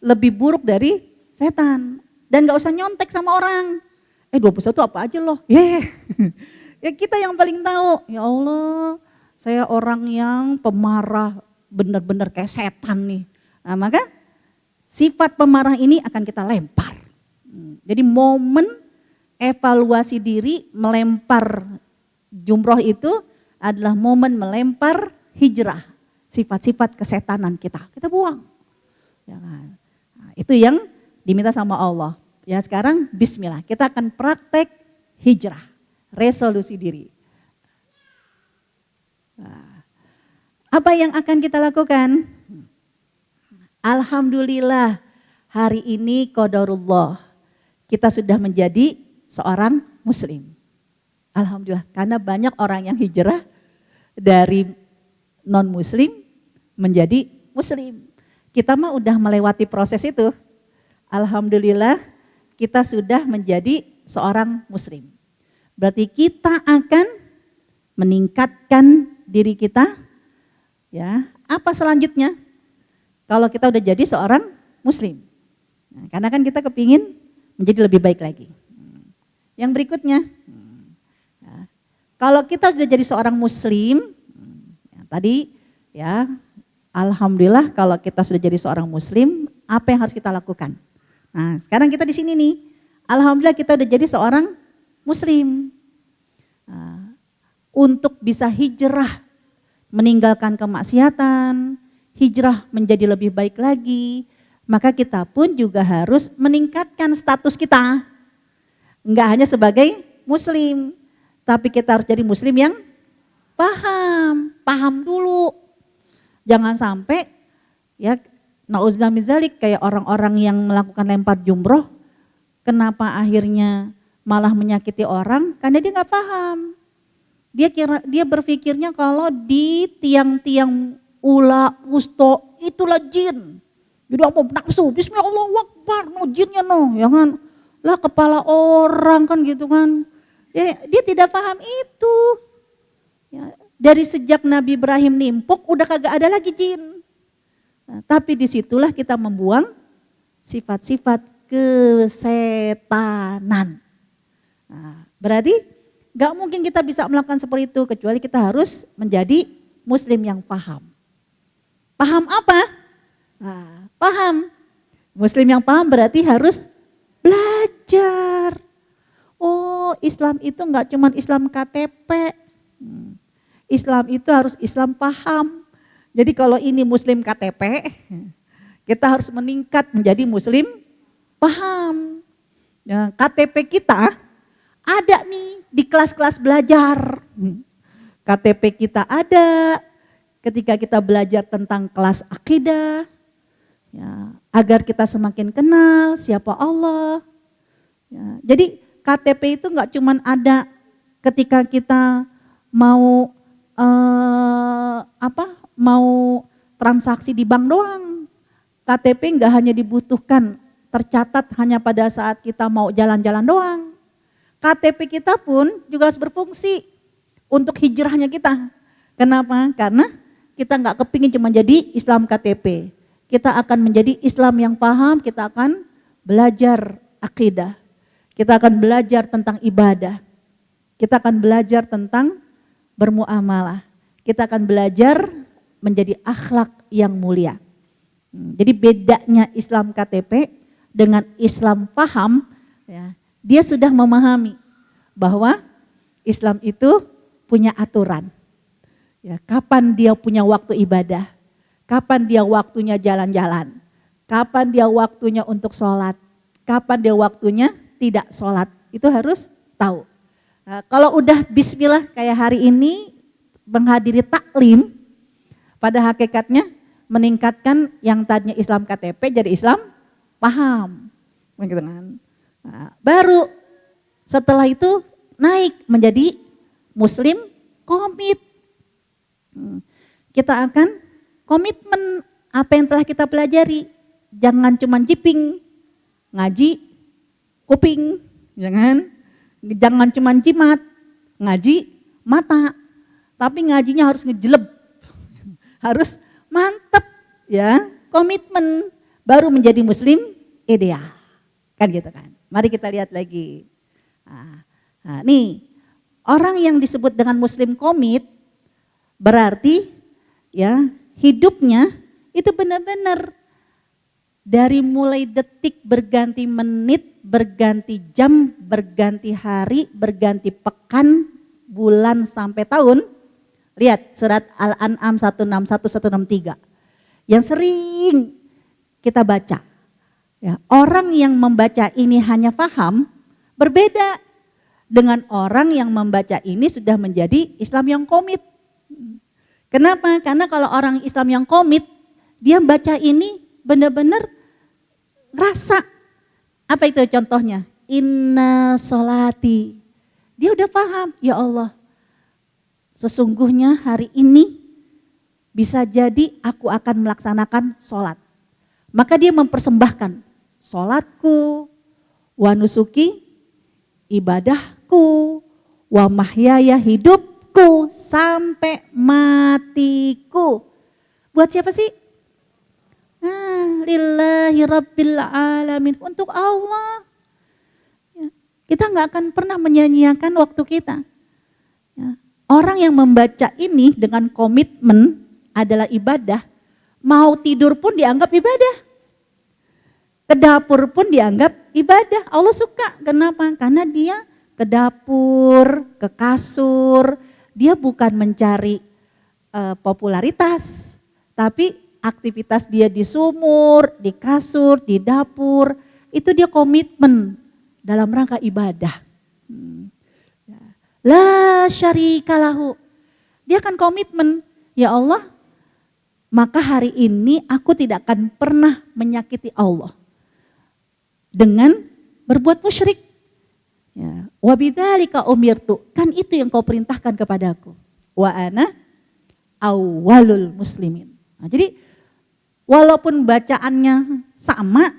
Speaker 2: lebih buruk dari setan. Dan gak usah nyontek sama orang. 21 apa aja loh. Ya kita yang paling tahu. Ya Allah, saya orang yang pemarah, benar-benar kayak setan nih. Nah, maka sifat pemarah ini akan kita lempar. Jadi momen evaluasi diri, melempar jumroh itu adalah momen melempar hijrah, sifat-sifat kesetanan kita buang. Ya kan? Nah, itu yang diminta sama Allah. Ya sekarang bismillah, kita akan praktek hijrah, resolusi diri. Nah, apa yang akan kita lakukan? Alhamdulillah hari ini qadarullah kita sudah menjadi seorang muslim. Alhamdulillah, karena banyak orang yang hijrah dari non muslim menjadi muslim. Kita mah udah melewati proses itu. Alhamdulillah kita sudah menjadi seorang muslim. Berarti kita akan meningkatkan diri kita. Ya, apa selanjutnya? Kalau kita udah jadi seorang muslim. Nah, karena kan kita kepingin menjadi lebih baik lagi. Yang berikutnya, ya, kalau kita sudah jadi seorang muslim, ya, tadi ya alhamdulillah kalau kita sudah jadi seorang muslim, apa yang harus kita lakukan? Nah, sekarang kita di sini nih, alhamdulillah kita udah jadi seorang muslim. Nah, untuk bisa hijrah, meninggalkan kemaksiatan, hijrah menjadi lebih baik lagi, maka kita pun juga harus meningkatkan status kita. Enggak hanya sebagai muslim, tapi kita harus jadi muslim yang paham dulu. Jangan sampai ya nauzubillah min dzalik kayak orang-orang yang melakukan lempar jumroh, kenapa akhirnya malah menyakiti orang? Karena dia nggak paham. Dia berpikirnya kalau di tiang-tiang ula, wusto, itulah jin. Jadi apa nafsu, bismillahirrahmanirrahim, no jinnya no, ya kan. Lah kepala orang kan gitu kan. Dia tidak paham itu. Ya, dari sejak Nabi Ibrahim nimpuk udah kagak ada lagi jin. Nah, tapi disitulah kita membuang sifat-sifat kesetanan. Nah, berarti gak mungkin kita bisa melakukan seperti itu kecuali kita harus menjadi muslim yang paham. Paham apa? Nah, paham. Muslim yang paham berarti harus belajar. Oh, Islam itu enggak cuma Islam KTP. Islam itu harus Islam paham. Jadi kalau ini Muslim KTP, kita harus meningkat menjadi Muslim paham. Nah, KTP kita ada nih di kelas-kelas belajar. KTP kita ada ketika kita belajar tentang kelas akidah, ya, agar kita semakin kenal siapa Allah. Ya, jadi KTP itu nggak cuma ada ketika kita mau mau transaksi di bank doang. KTP nggak hanya dibutuhkan tercatat hanya pada saat kita mau jalan-jalan doang. KTP kita pun juga harus berfungsi untuk hijrahnya kita. Kenapa? Karena kita nggak kepingin cuma jadi Islam KTP. Kita akan menjadi Islam yang paham, kita akan belajar akidah. Kita akan belajar tentang ibadah. Kita akan belajar tentang bermuamalah. Kita akan belajar menjadi akhlak yang mulia. Jadi bedanya Islam KTP dengan Islam paham, ya, dia sudah memahami bahwa Islam itu punya aturan. Ya, kapan dia punya waktu ibadah, kapan dia waktunya jalan-jalan, kapan dia waktunya untuk sholat, kapan dia waktunya tidak sholat, itu harus tahu. Nah, kalau udah bismillah kayak hari ini menghadiri taklim, pada hakikatnya meningkatkan yang tadinya Islam KTP jadi Islam paham. Begitu kan? Nah, baru setelah itu naik menjadi Muslim komit. Kita akan komitmen apa yang telah kita pelajari. Jangan cuma jiping, ngaji, kuping, jangan cuma jimat, ngaji, mata. Tapi ngajinya harus ngejeleb, harus mantep ya, komitmen baru menjadi Muslim ideal. Kan gitu kan. Mari kita lihat lagi. Nah, nih orang yang disebut dengan Muslim komit berarti ya hidupnya itu benar-benar Dari mulai detik berganti menit, berganti jam, berganti hari, berganti pekan, bulan sampai tahun. Lihat surat Al-An'am 161-163 yang sering kita baca. Ya, orang yang membaca ini hanya paham, berbeda dengan orang yang membaca ini sudah menjadi Islam yang komit. Kenapa? Karena kalau orang Islam yang komit, dia baca ini benar-benar rasa. Apa itu contohnya? Inna sholati. Dia udah paham, ya Allah, sesungguhnya hari ini bisa jadi aku akan melaksanakan sholat. Maka dia mempersembahkan sholatku, wa nusuki, ibadahku, wa mahyaya, hidupku, sampai matiku. Buat siapa sih? Lillahi rabbil alamin, untuk Allah. Ya, kita gak akan pernah menyanyiakan waktu kita. Ya, orang yang membaca ini dengan komitmen adalah ibadah, mau tidur pun dianggap ibadah. Ke dapur pun dianggap ibadah. Allah suka. Kenapa? Karena dia ke dapur, ke kasur, dia bukan mencari popularitas, tapi aktivitas dia di sumur, di kasur, di dapur, itu dia komitmen dalam rangka ibadah. La syarikalahu. Dia akan komitmen, ya Allah, maka hari ini aku tidak akan pernah menyakiti Allah dengan berbuat musyrik. Ya, wa bidzalika umirtu, kan itu yang kau perintahkan kepadaku. Wa ana awwalul muslimin. Nah, jadi walaupun bacaannya sama,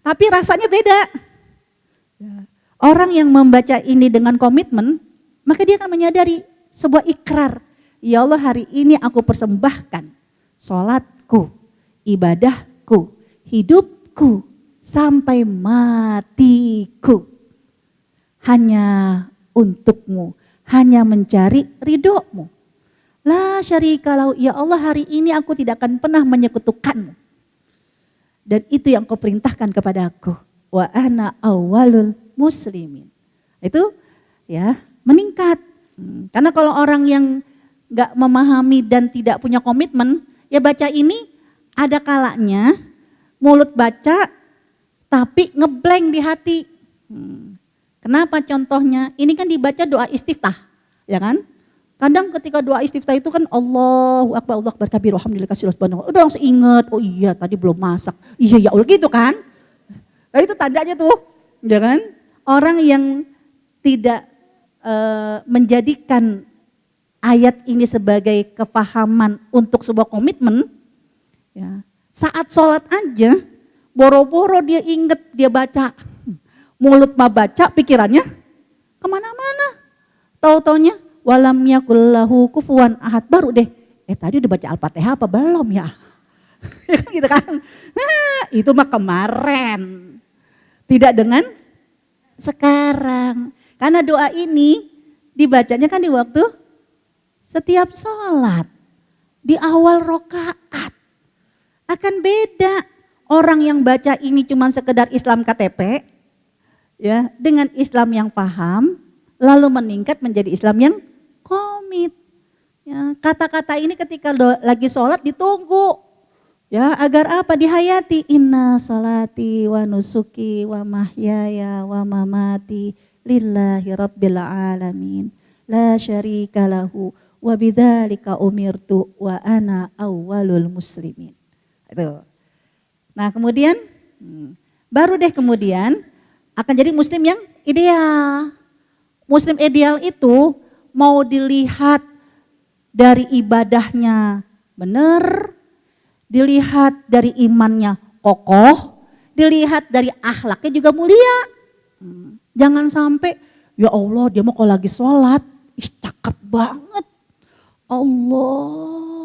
Speaker 2: tapi rasanya beda. Ya. Orang yang membaca ini dengan komitmen, maka dia akan menyadari sebuah ikrar. Ya Allah, hari ini aku persembahkan sholatku, ibadahku, hidupku, sampai matiku. Hanya untukmu, hanya mencari ridhomu. La syarikalahu, ya Allah, hari ini aku tidak akan pernah menyekutukanmu. Dan itu yang kau perintahkan kepada aku. Wa ana awwalul muslimin. Itu ya meningkat. Karena kalau orang yang gak memahami dan tidak punya komitmen, ya baca ini ada kalanya mulut baca tapi ngeblank di hati. Kenapa contohnya? Ini kan dibaca doa istiftah, ya kan? Kadang ketika doa istiftah itu kan Allahu Akbar, Allahu Akbar kabir, alhamdulillah kasih subhanahu. Udah langsung inget, oh iya tadi belum masak. Iya ya Allah gitu kan. Nah itu tandanya tuh, ya kan? Orang yang tidak menjadikan ayat ini sebagai kefahaman untuk sebuah komitmen, ya, saat sholat aja, boro-boro dia inget, dia baca. Mulut mah baca, pikirannya kemana-mana. Tahu-taunya walam yakullahu kufuwan ahad, baru deh. Tadi udah baca Al-Fatihah apa belum ya? Gitu kan. Nah, itu mah kemarin. Tidak dengan sekarang. Karena doa ini dibacanya kan di waktu setiap sholat. Di awal rokaat. Akan beda. Orang yang baca ini cuma sekedar Islam KTP, ya, dengan Islam yang paham, lalu meningkat menjadi Islam yang komit. Ya, kata-kata ini ketika lagi sholat ditunggu, ya, agar apa? Dihayati. Inna sholati wa nusuki wa mahyaya wa mamati lillahi rabbil alamin la syarika lahu wa bidzalika umirtu wa ana awwalul muslimin. Itu. Nah kemudian baru deh kemudian akan jadi muslim yang ideal. Muslim ideal itu mau dilihat dari ibadahnya benar, dilihat dari imannya kokoh, dilihat dari akhlaknya juga mulia. Jangan sampai, ya Allah dia mau kalau lagi sholat, cakep banget. Allahu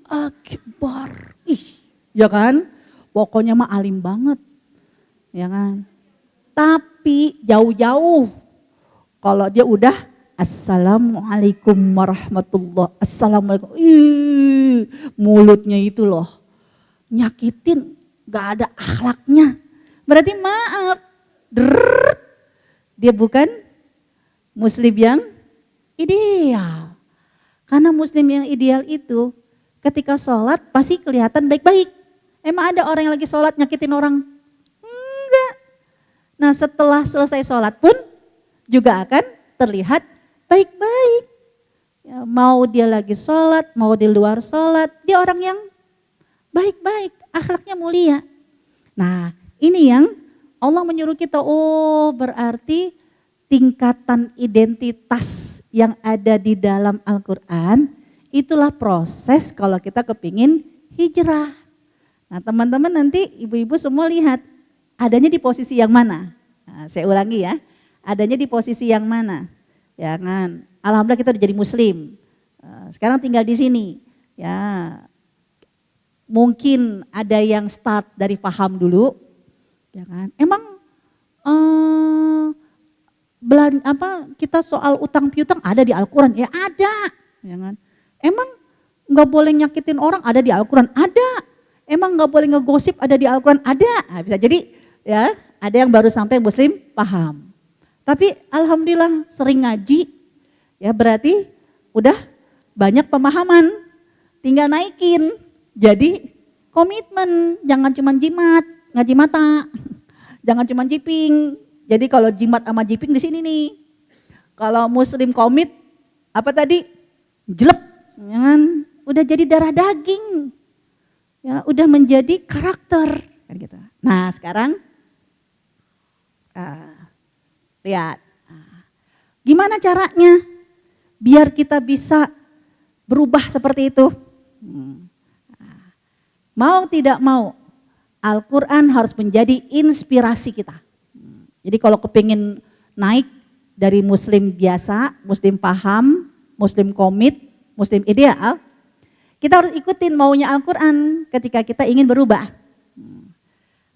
Speaker 2: Akbar. Ya kan? Pokoknya mah alim banget. Ya kan? Tapi jauh-jauh kalau dia udah Assalamualaikum warahmatullah, Assalamualaikum, mulutnya itu loh nyakitin, gak ada akhlaknya. Berarti maaf, dia bukan muslim yang ideal. Karena muslim yang ideal itu ketika sholat pasti kelihatan baik-baik. Emang ada orang yang lagi sholat nyakitin orang? Enggak. Nah setelah selesai sholat pun juga akan terlihat baik-baik. Ya, mau dia lagi sholat, mau di luar sholat, dia orang yang baik-baik, akhlaknya mulia. Nah ini yang Allah menyuruh kita, oh berarti tingkatan identitas yang ada di dalam Al-Quran, itulah proses kalau kita kepingin hijrah. Nah teman-teman nanti ibu-ibu semua lihat, adanya di posisi yang mana? Nah, saya ulangi ya, adanya di posisi yang mana? Ya kan, alhamdulillah kita udah jadi muslim, sekarang tinggal di sini. Ya, mungkin ada yang start dari paham dulu, ya kan? Emang kita soal utang piutang ada di Al-Quran? Ya ada, ya kan? Emang nggak boleh nyakitin orang? Ada di Al-Quran? Ada. Emang nggak boleh ngegosip? Ada di Al-Quran? Ada. Nah, bisa jadi ya ada yang baru sampai muslim paham. Tapi alhamdulillah sering ngaji, ya berarti udah banyak pemahaman, tinggal naikin. Jadi komitmen, jangan cuma jimat, ngaji mata, jangan cuma jiping. Jadi kalau jimat sama jiping di sini nih. Kalau muslim komit, apa tadi? Jelek, jangan. Udah jadi darah daging, ya udah menjadi karakter. Kan gitu. Nah sekarang lihat, gimana caranya biar kita bisa berubah seperti itu? Mau tidak mau, Al-Quran harus menjadi inspirasi kita. Jadi kalau kepingin naik dari muslim biasa, muslim paham, muslim komit, muslim ideal, kita harus ikutin maunya Al-Quran ketika kita ingin berubah.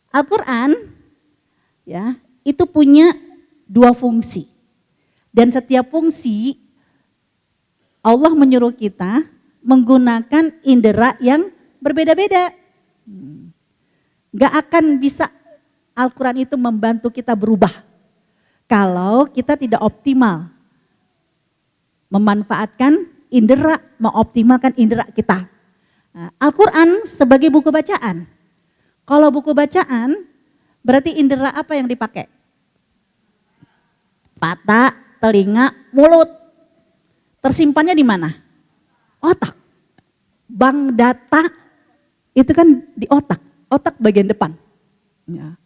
Speaker 2: Al-Quran ya itu punya dua fungsi. Dan setiap fungsi Allah menyuruh kita menggunakan indera yang berbeda-beda. Gak akan bisa Al-Quran itu membantu kita berubah kalau kita tidak optimal memanfaatkan indera, mengoptimalkan indera kita. Nah, Al-Quran sebagai buku bacaan. Kalau buku bacaan berarti indera apa yang dipakai? Mata, telinga, mulut. Tersimpannya di mana? Otak. Bank data itu kan di otak. Otak bagian depan. Ya.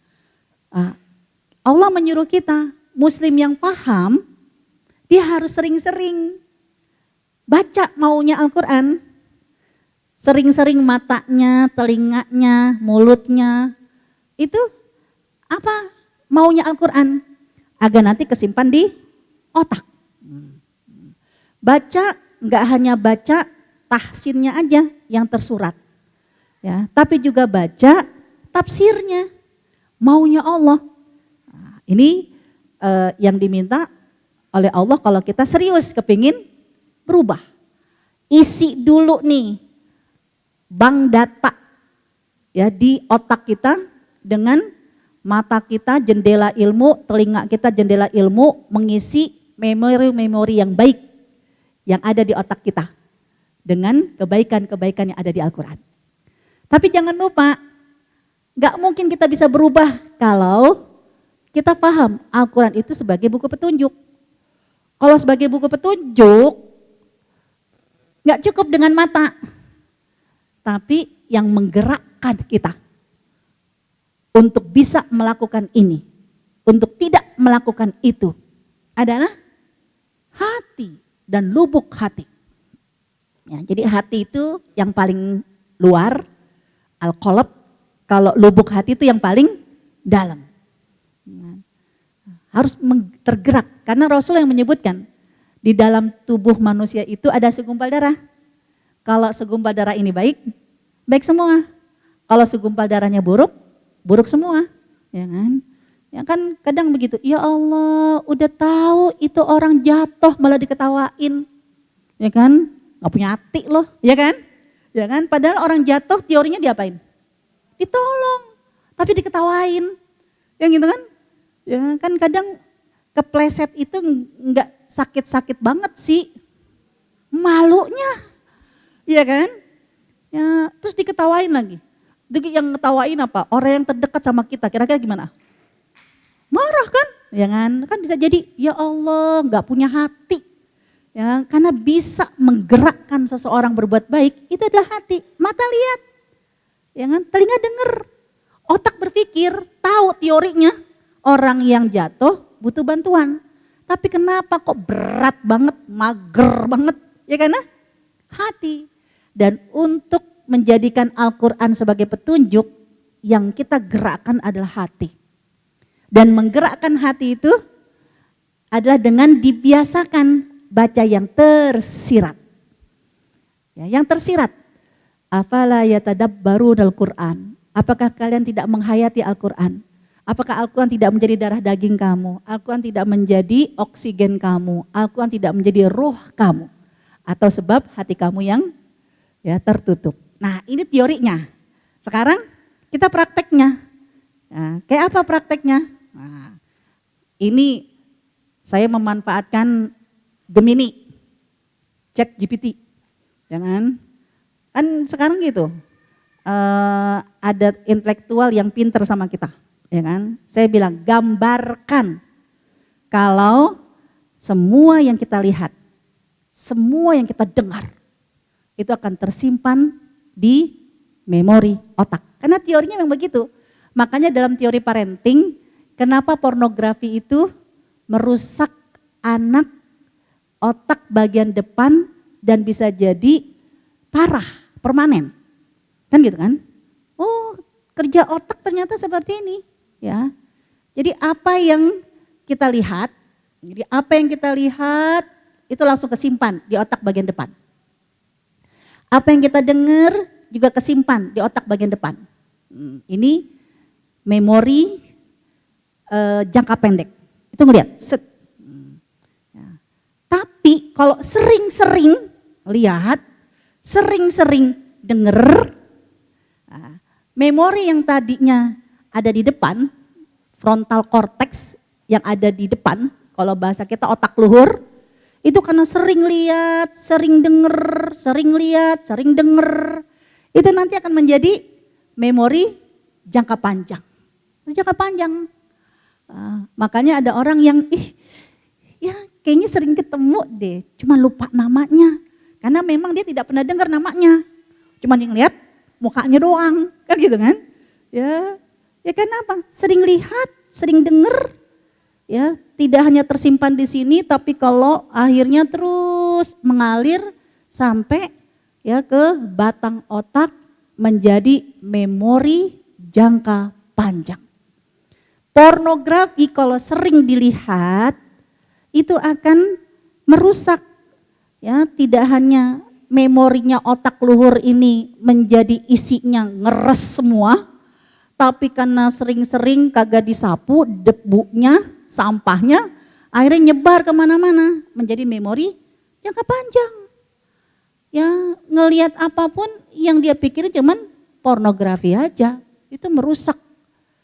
Speaker 2: Allah menyuruh kita, muslim yang paham, dia harus sering-sering baca maunya Al-Quran. Sering-sering matanya, telinganya, mulutnya. Itu apa maunya Al-Quran? Agar nanti kesimpan di otak. Baca, enggak hanya baca tahsinnya aja yang tersurat. Ya, tapi juga baca tafsirnya, maunya Allah. Nah, ini yang diminta oleh Allah kalau kita serius kepingin berubah. Isi dulu nih bank data ya di otak kita dengan mata kita jendela ilmu, telinga kita jendela ilmu, mengisi memori-memori yang baik yang ada di otak kita dengan kebaikan-kebaikan yang ada di Al-Quran. Tapi jangan lupa, gak mungkin kita bisa berubah kalau kita paham Al-Quran itu sebagai buku petunjuk. Kalau sebagai buku petunjuk, gak cukup dengan mata, tapi yang menggerakkan kita untuk bisa melakukan ini, untuk tidak melakukan itu adalah hati dan lubuk hati. Ya, jadi hati itu yang paling luar, al-qalb, kalau lubuk hati itu yang paling dalam. Harus tergerak, karena Rasul yang menyebutkan di dalam tubuh manusia itu ada segumpal darah. Kalau segumpal darah ini baik, baik semua. Kalau segumpal darahnya buruk, buruk semua, ya kan? Ya kan kadang begitu, ya Allah udah tahu itu orang jatuh malah diketawain, ya kan? Gak punya hati loh, ya kan? Ya kan? Padahal orang jatuh teorinya diapain? Ditolong. tapi diketawain. Yang gitu kan? Ya kan kadang kepleset itu enggak sakit-sakit banget sih. Malunya. Iya kan? Ya, terus diketawain lagi. Yang ngetawain apa? Orang yang terdekat sama kita, kira-kira gimana? Marah kan? Ya kan? Kan bisa jadi, ya Allah gak punya hati. Ya, karena bisa menggerakkan seseorang berbuat baik, itu adalah hati. Mata lihat, ya kan? Telinga dengar, otak berpikir, tahu teorinya. Orang yang jatuh butuh bantuan. Tapi kenapa kok berat banget, mager banget, ya karena hati. Dan untuk menjadikan Al-Quran sebagai petunjuk, yang kita gerakkan adalah hati. Dan menggerakkan hati itu adalah dengan dibiasakan baca yang tersirat. Ya, yang tersirat. Afala yatadabbarunal Qur'an. Apakah kalian tidak menghayati Al-Quran? Apakah Al-Quran tidak menjadi darah daging kamu? Al-Quran tidak menjadi oksigen kamu? Al-Quran tidak menjadi ruh kamu? Atau sebab hati kamu yang ya tertutup. Nah ini teorinya. Sekarang kita prakteknya. Nah, kayak apa prakteknya? Nah, ini saya memanfaatkan Gemini, ChatGPT. Jangan, kan sekarang gitu. Ada intelektual yang pinter sama kita. Ya kan? Saya bilang gambarkan kalau semua yang kita lihat, semua yang kita dengar, itu akan tersimpan di memori otak. Karena teorinya memang begitu. Makanya dalam teori parenting, kenapa pornografi itu merusak anak otak bagian depan dan bisa jadi parah, permanen. Kan gitu kan? Oh, kerja otak ternyata seperti ini, ya. Jadi apa yang kita lihat, itu langsung kesimpan di otak bagian depan. Apa yang kita dengar juga kesimpan di otak bagian depan. Ini memori jangka pendek. Itu ngelihat. Set. Ya. Tapi kalau sering-sering lihat, sering-sering dengar, memori yang tadinya ada di depan, frontal cortex yang ada di depan, kalau bahasa kita otak luhur, itu karena sering lihat, sering denger, sering lihat, sering denger, itu nanti akan menjadi memori jangka panjang. Jangka panjang. Makanya ada orang yang, ya kayaknya sering ketemu deh, cuma lupa namanya. Karena memang dia tidak pernah dengar namanya. Cuma yang lihat mukanya doang, kan gitu kan. Ya kenapa? Sering lihat, sering denger. Ya, tidak hanya tersimpan di sini, tapi kalau akhirnya terus mengalir sampai ya ke batang otak menjadi memori jangka panjang. Pornografi kalau sering dilihat itu akan merusak, ya tidak hanya memorinya otak luhur ini menjadi isinya ngeres semua, tapi karena sering-sering kagak disapu debunya, sampahnya akhirnya nyebar kemana-mana menjadi memori jangka panjang. Ya ngelihat apapun yang dia pikirin cuman pornografi aja, itu merusak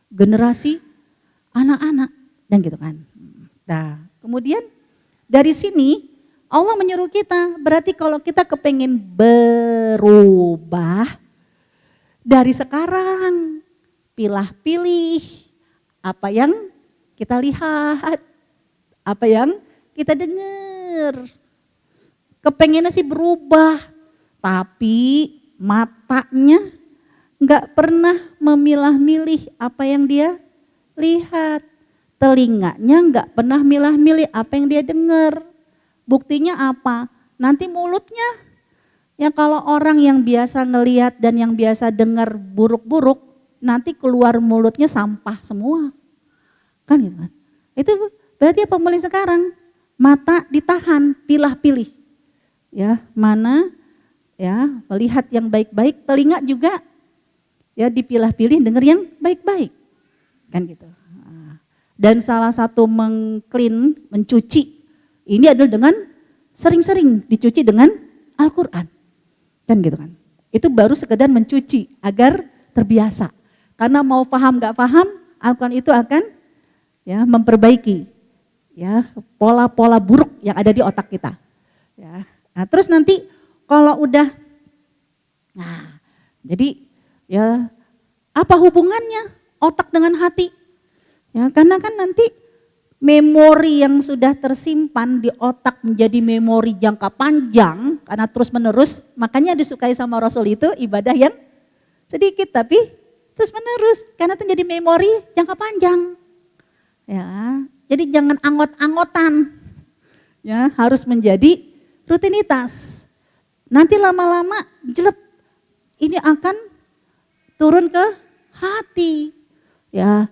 Speaker 2: generasi anak-anak dan gitu kan. Nah kemudian dari sini Allah menyuruh kita, berarti kalau kita kepengen berubah dari sekarang, pilih apa yang kita lihat, apa yang kita dengar. Kepengennya sih berubah, tapi matanya nggak pernah memilah-milih apa yang dia lihat. Telinganya nggak pernah milah-milih apa yang dia dengar. Buktinya apa? Nanti mulutnya, ya kalau orang yang biasa ngelihat dan yang biasa dengar buruk-buruk, nanti keluar mulutnya sampah semua. Kan gitu kan. Itu berarti apa mulai sekarang? Mata ditahan, pilih-pilih. Ya, mana ya melihat yang baik-baik, telinga juga ya dipilah-pilih dengar yang baik-baik. Kan gitu. Dan salah satu mencuci ini adalah dengan sering-sering dicuci dengan Al-Quran. Kan gitu kan. Itu baru sekedar mencuci agar terbiasa. Karena mau paham gak paham, Al-Quran itu akan ya memperbaiki ya pola-pola buruk yang ada di otak kita. Ya. Nah, terus nanti kalau udah, nah jadi ya apa hubungannya otak dengan hati? Ya, karena kan nanti memori yang sudah tersimpan di otak menjadi memori jangka panjang karena terus menerus, makanya disukai sama Rasul itu ibadah yang sedikit tapi terus menerus karena itu jadi memori jangka panjang. Ya, jadi jangan anggot-anggotan. Ya, harus menjadi rutinitas. Nanti lama-lama jelek ini akan turun ke hati. Ya.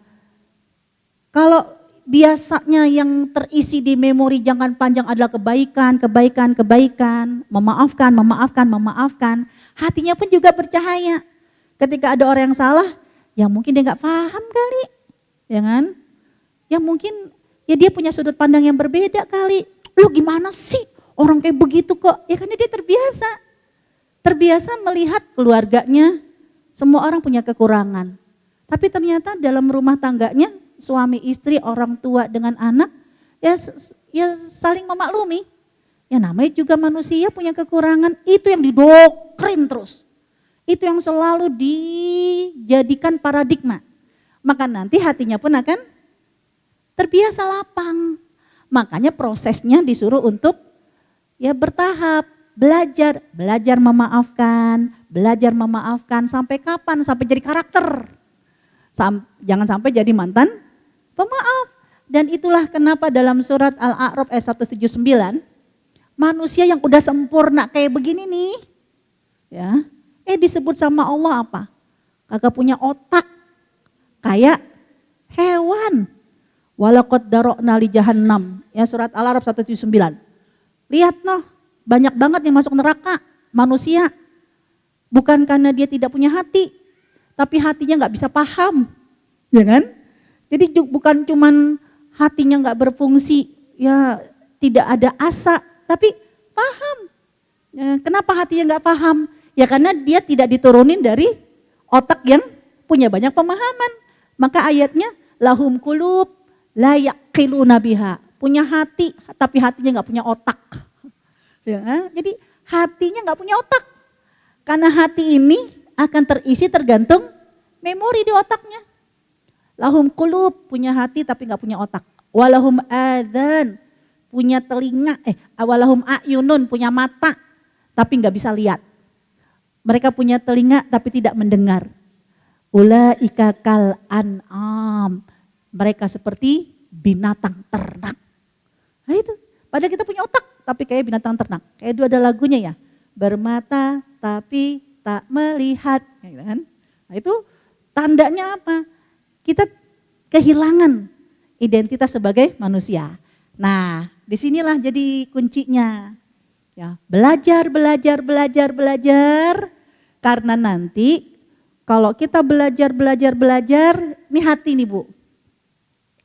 Speaker 2: Kalau biasanya yang terisi di memori jangka panjang adalah kebaikan, memaafkan, hatinya pun juga bercahaya. Ketika ada orang yang salah, ya mungkin dia nggak paham kali, ya kan? Ya mungkin ya dia punya sudut pandang yang berbeda kali. Lu gimana sih orang kayak begitu kok? Ya karena dia terbiasa melihat keluarganya, semua orang punya kekurangan. Tapi ternyata dalam rumah tangganya, suami istri, orang tua dengan anak, ya saling memaklumi. Ya namanya juga manusia punya kekurangan, itu yang didoktrin terus. Itu yang selalu dijadikan paradigma. Maka nanti hatinya pun akan terbiasa lapang. Makanya prosesnya disuruh untuk ya bertahap, belajar memaafkan sampai kapan? Sampai jadi karakter. Jangan sampai jadi mantan pemaaf. Dan itulah kenapa dalam surat Al-A'raf ayat 179, manusia yang udah sempurna kayak begini nih, ya, disebut sama Allah apa? Kagak punya otak, kayak hewan. Walaqad darokna li jahannam, ya surat Al-A'raf 179. Lihat noh, banyak banget yang masuk neraka manusia, bukan karena dia tidak punya hati, tapi hatinya nggak bisa paham, ya kan? Jadi bukan cuman hatinya nggak berfungsi, ya tidak ada asa, tapi paham. Ya, kenapa hatinya nggak paham? Ya karena dia tidak diturunin dari otak yang punya banyak pemahaman. Maka ayatnya lahum qulub la yaqiluna biha, punya hati tapi hatinya nggak punya otak. Ya, jadi hatinya nggak punya otak. Karena hati ini akan terisi tergantung memori di otaknya. Lahum qulub, punya hati tapi nggak punya otak. Walahum adzan, punya telinga, walahum a'yunun, punya mata tapi nggak bisa lihat. Mereka punya telinga tapi tidak mendengar. Ulaika kal an'am, mereka seperti binatang ternak. Nah itu, padahal kita punya otak tapi kayak binatang ternak. Kayak itu ada lagunya ya, bermata tapi tak melihat. Kan? Nah itu tandanya apa? Kita kehilangan identitas sebagai manusia. Nah, disinilah jadi kuncinya. Ya, belajar. Karena nanti kalau kita belajar, ini hati nih Bu.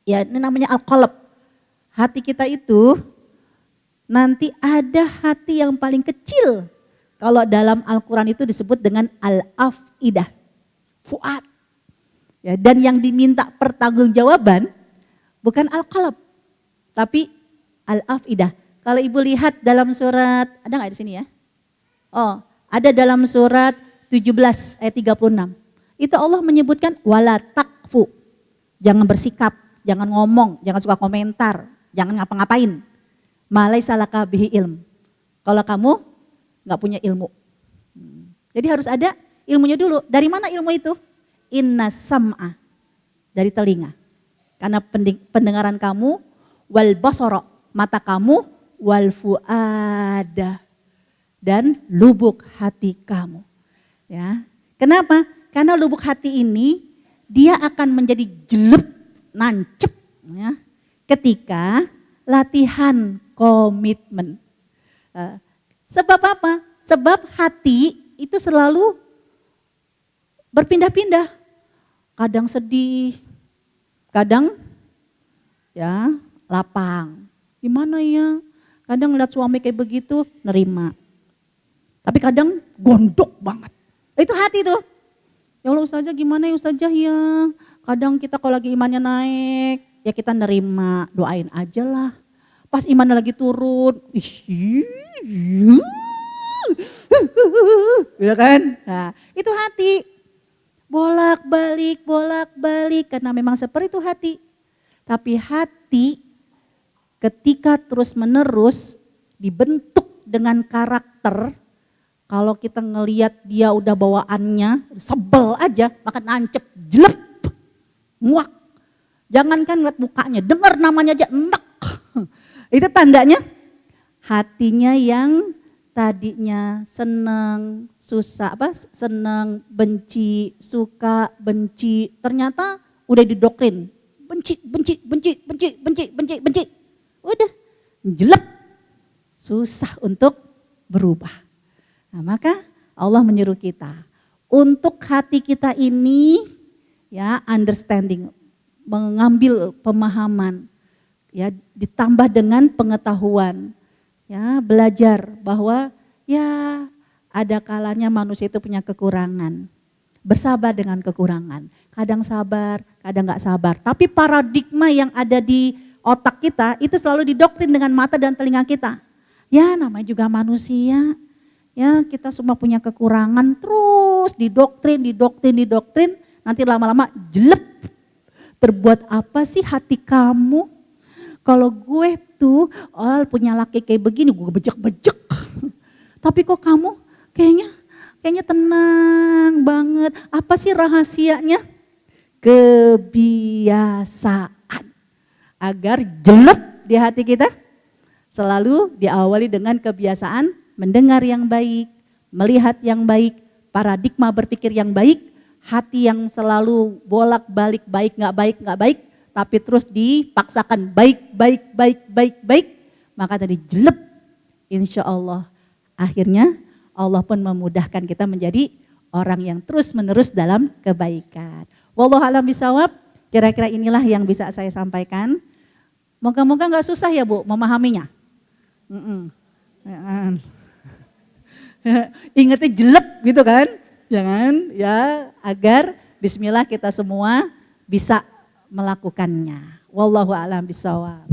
Speaker 2: Ya, ini namanya al-qalb. Hati kita itu nanti ada hati yang paling kecil. Kalau dalam Al-Quran itu disebut dengan al-afidah, fuad. Ya, dan yang diminta pertanggungjawaban bukan al-qalb, tapi al-afidah. Kalau Ibu lihat dalam surat, ada nggak di sini ya? Oh, ada dalam surat 17 ayat 36. Itu Allah menyebutkan wala takfu. Jangan bersikap, jangan ngomong, jangan suka komentar, jangan ngapa-ngapain. Malai salaka bihi ilm. Kalau kamu nggak punya ilmu. Jadi harus ada ilmunya dulu. Dari mana ilmu itu? Inna sam'a, dari telinga. Karena pendengaran kamu, wal basara, mata kamu, wal fuada, dan lubuk hati kamu. Ya, kenapa? Karena lubuk hati ini dia akan menjadi jelek, nancep, ya, ketika latihan komitmen. Sebab apa? Sebab hati itu selalu berpindah-pindah. Kadang sedih, kadang ya lapang. Gimana ya? Kadang lihat suami kayak begitu, nerima. Tapi kadang gondok banget. Itu hati tuh. Ya Allah Ustazah gimana ya Ustazah ya? Kadang kita kalau lagi imannya naik, ya kita nerima, doain aja lah. Pas imannya lagi turun, gitu kan? Nah, itu hati. Bolak-balik, karena memang seperti itu hati. Tapi hati ketika terus-menerus dibentuk dengan karakter, kalau kita ngelihat dia udah bawaannya, sebel aja, maka nancep, jelep, muak. Jangankan lihat mukanya, dengar namanya aja, enak. Itu tandanya hatinya yang tadinya senang, susah, senang, benci, suka, benci, ternyata udah didoktrin. Benci. Udah, jelek. Susah untuk berubah. Nah, maka Allah menyuruh kita untuk hati kita ini ya understanding, mengambil pemahaman, ya ditambah dengan pengetahuan, ya belajar bahwa ya ada kalanya manusia itu punya kekurangan, bersabar dengan kekurangan, kadang sabar, kadang nggak sabar. Tapi paradigma yang ada di otak kita itu selalu didoktrin dengan mata dan telinga kita. Ya namanya juga manusia, ya kita semua punya kekurangan, terus didoktrin, nanti lama-lama jelek. Berbuat apa sih hati kamu? Kalau gue tuh punya laki kayak begini, gue bejek-bejek. Tapi kok kamu kayaknya tenang banget. Apa sih rahasianya? Kebiasaan. Agar jelek di hati kita selalu diawali dengan kebiasaan mendengar yang baik, melihat yang baik, paradigma berpikir yang baik, hati yang selalu bolak-balik baik, nggak baik, tapi terus dipaksakan baik, maka tadi jelek, insya Allah akhirnya Allah pun memudahkan kita menjadi orang yang terus menerus dalam kebaikan. Wallahu a'lam bishawab, kira-kira inilah yang bisa saya sampaikan. Moga-moga nggak susah ya Bu memahaminya. Ingatnya jelek gitu kan, jangan ya, agar bismillah kita semua bisa melakukannya. Wallahu a'lam bishawab.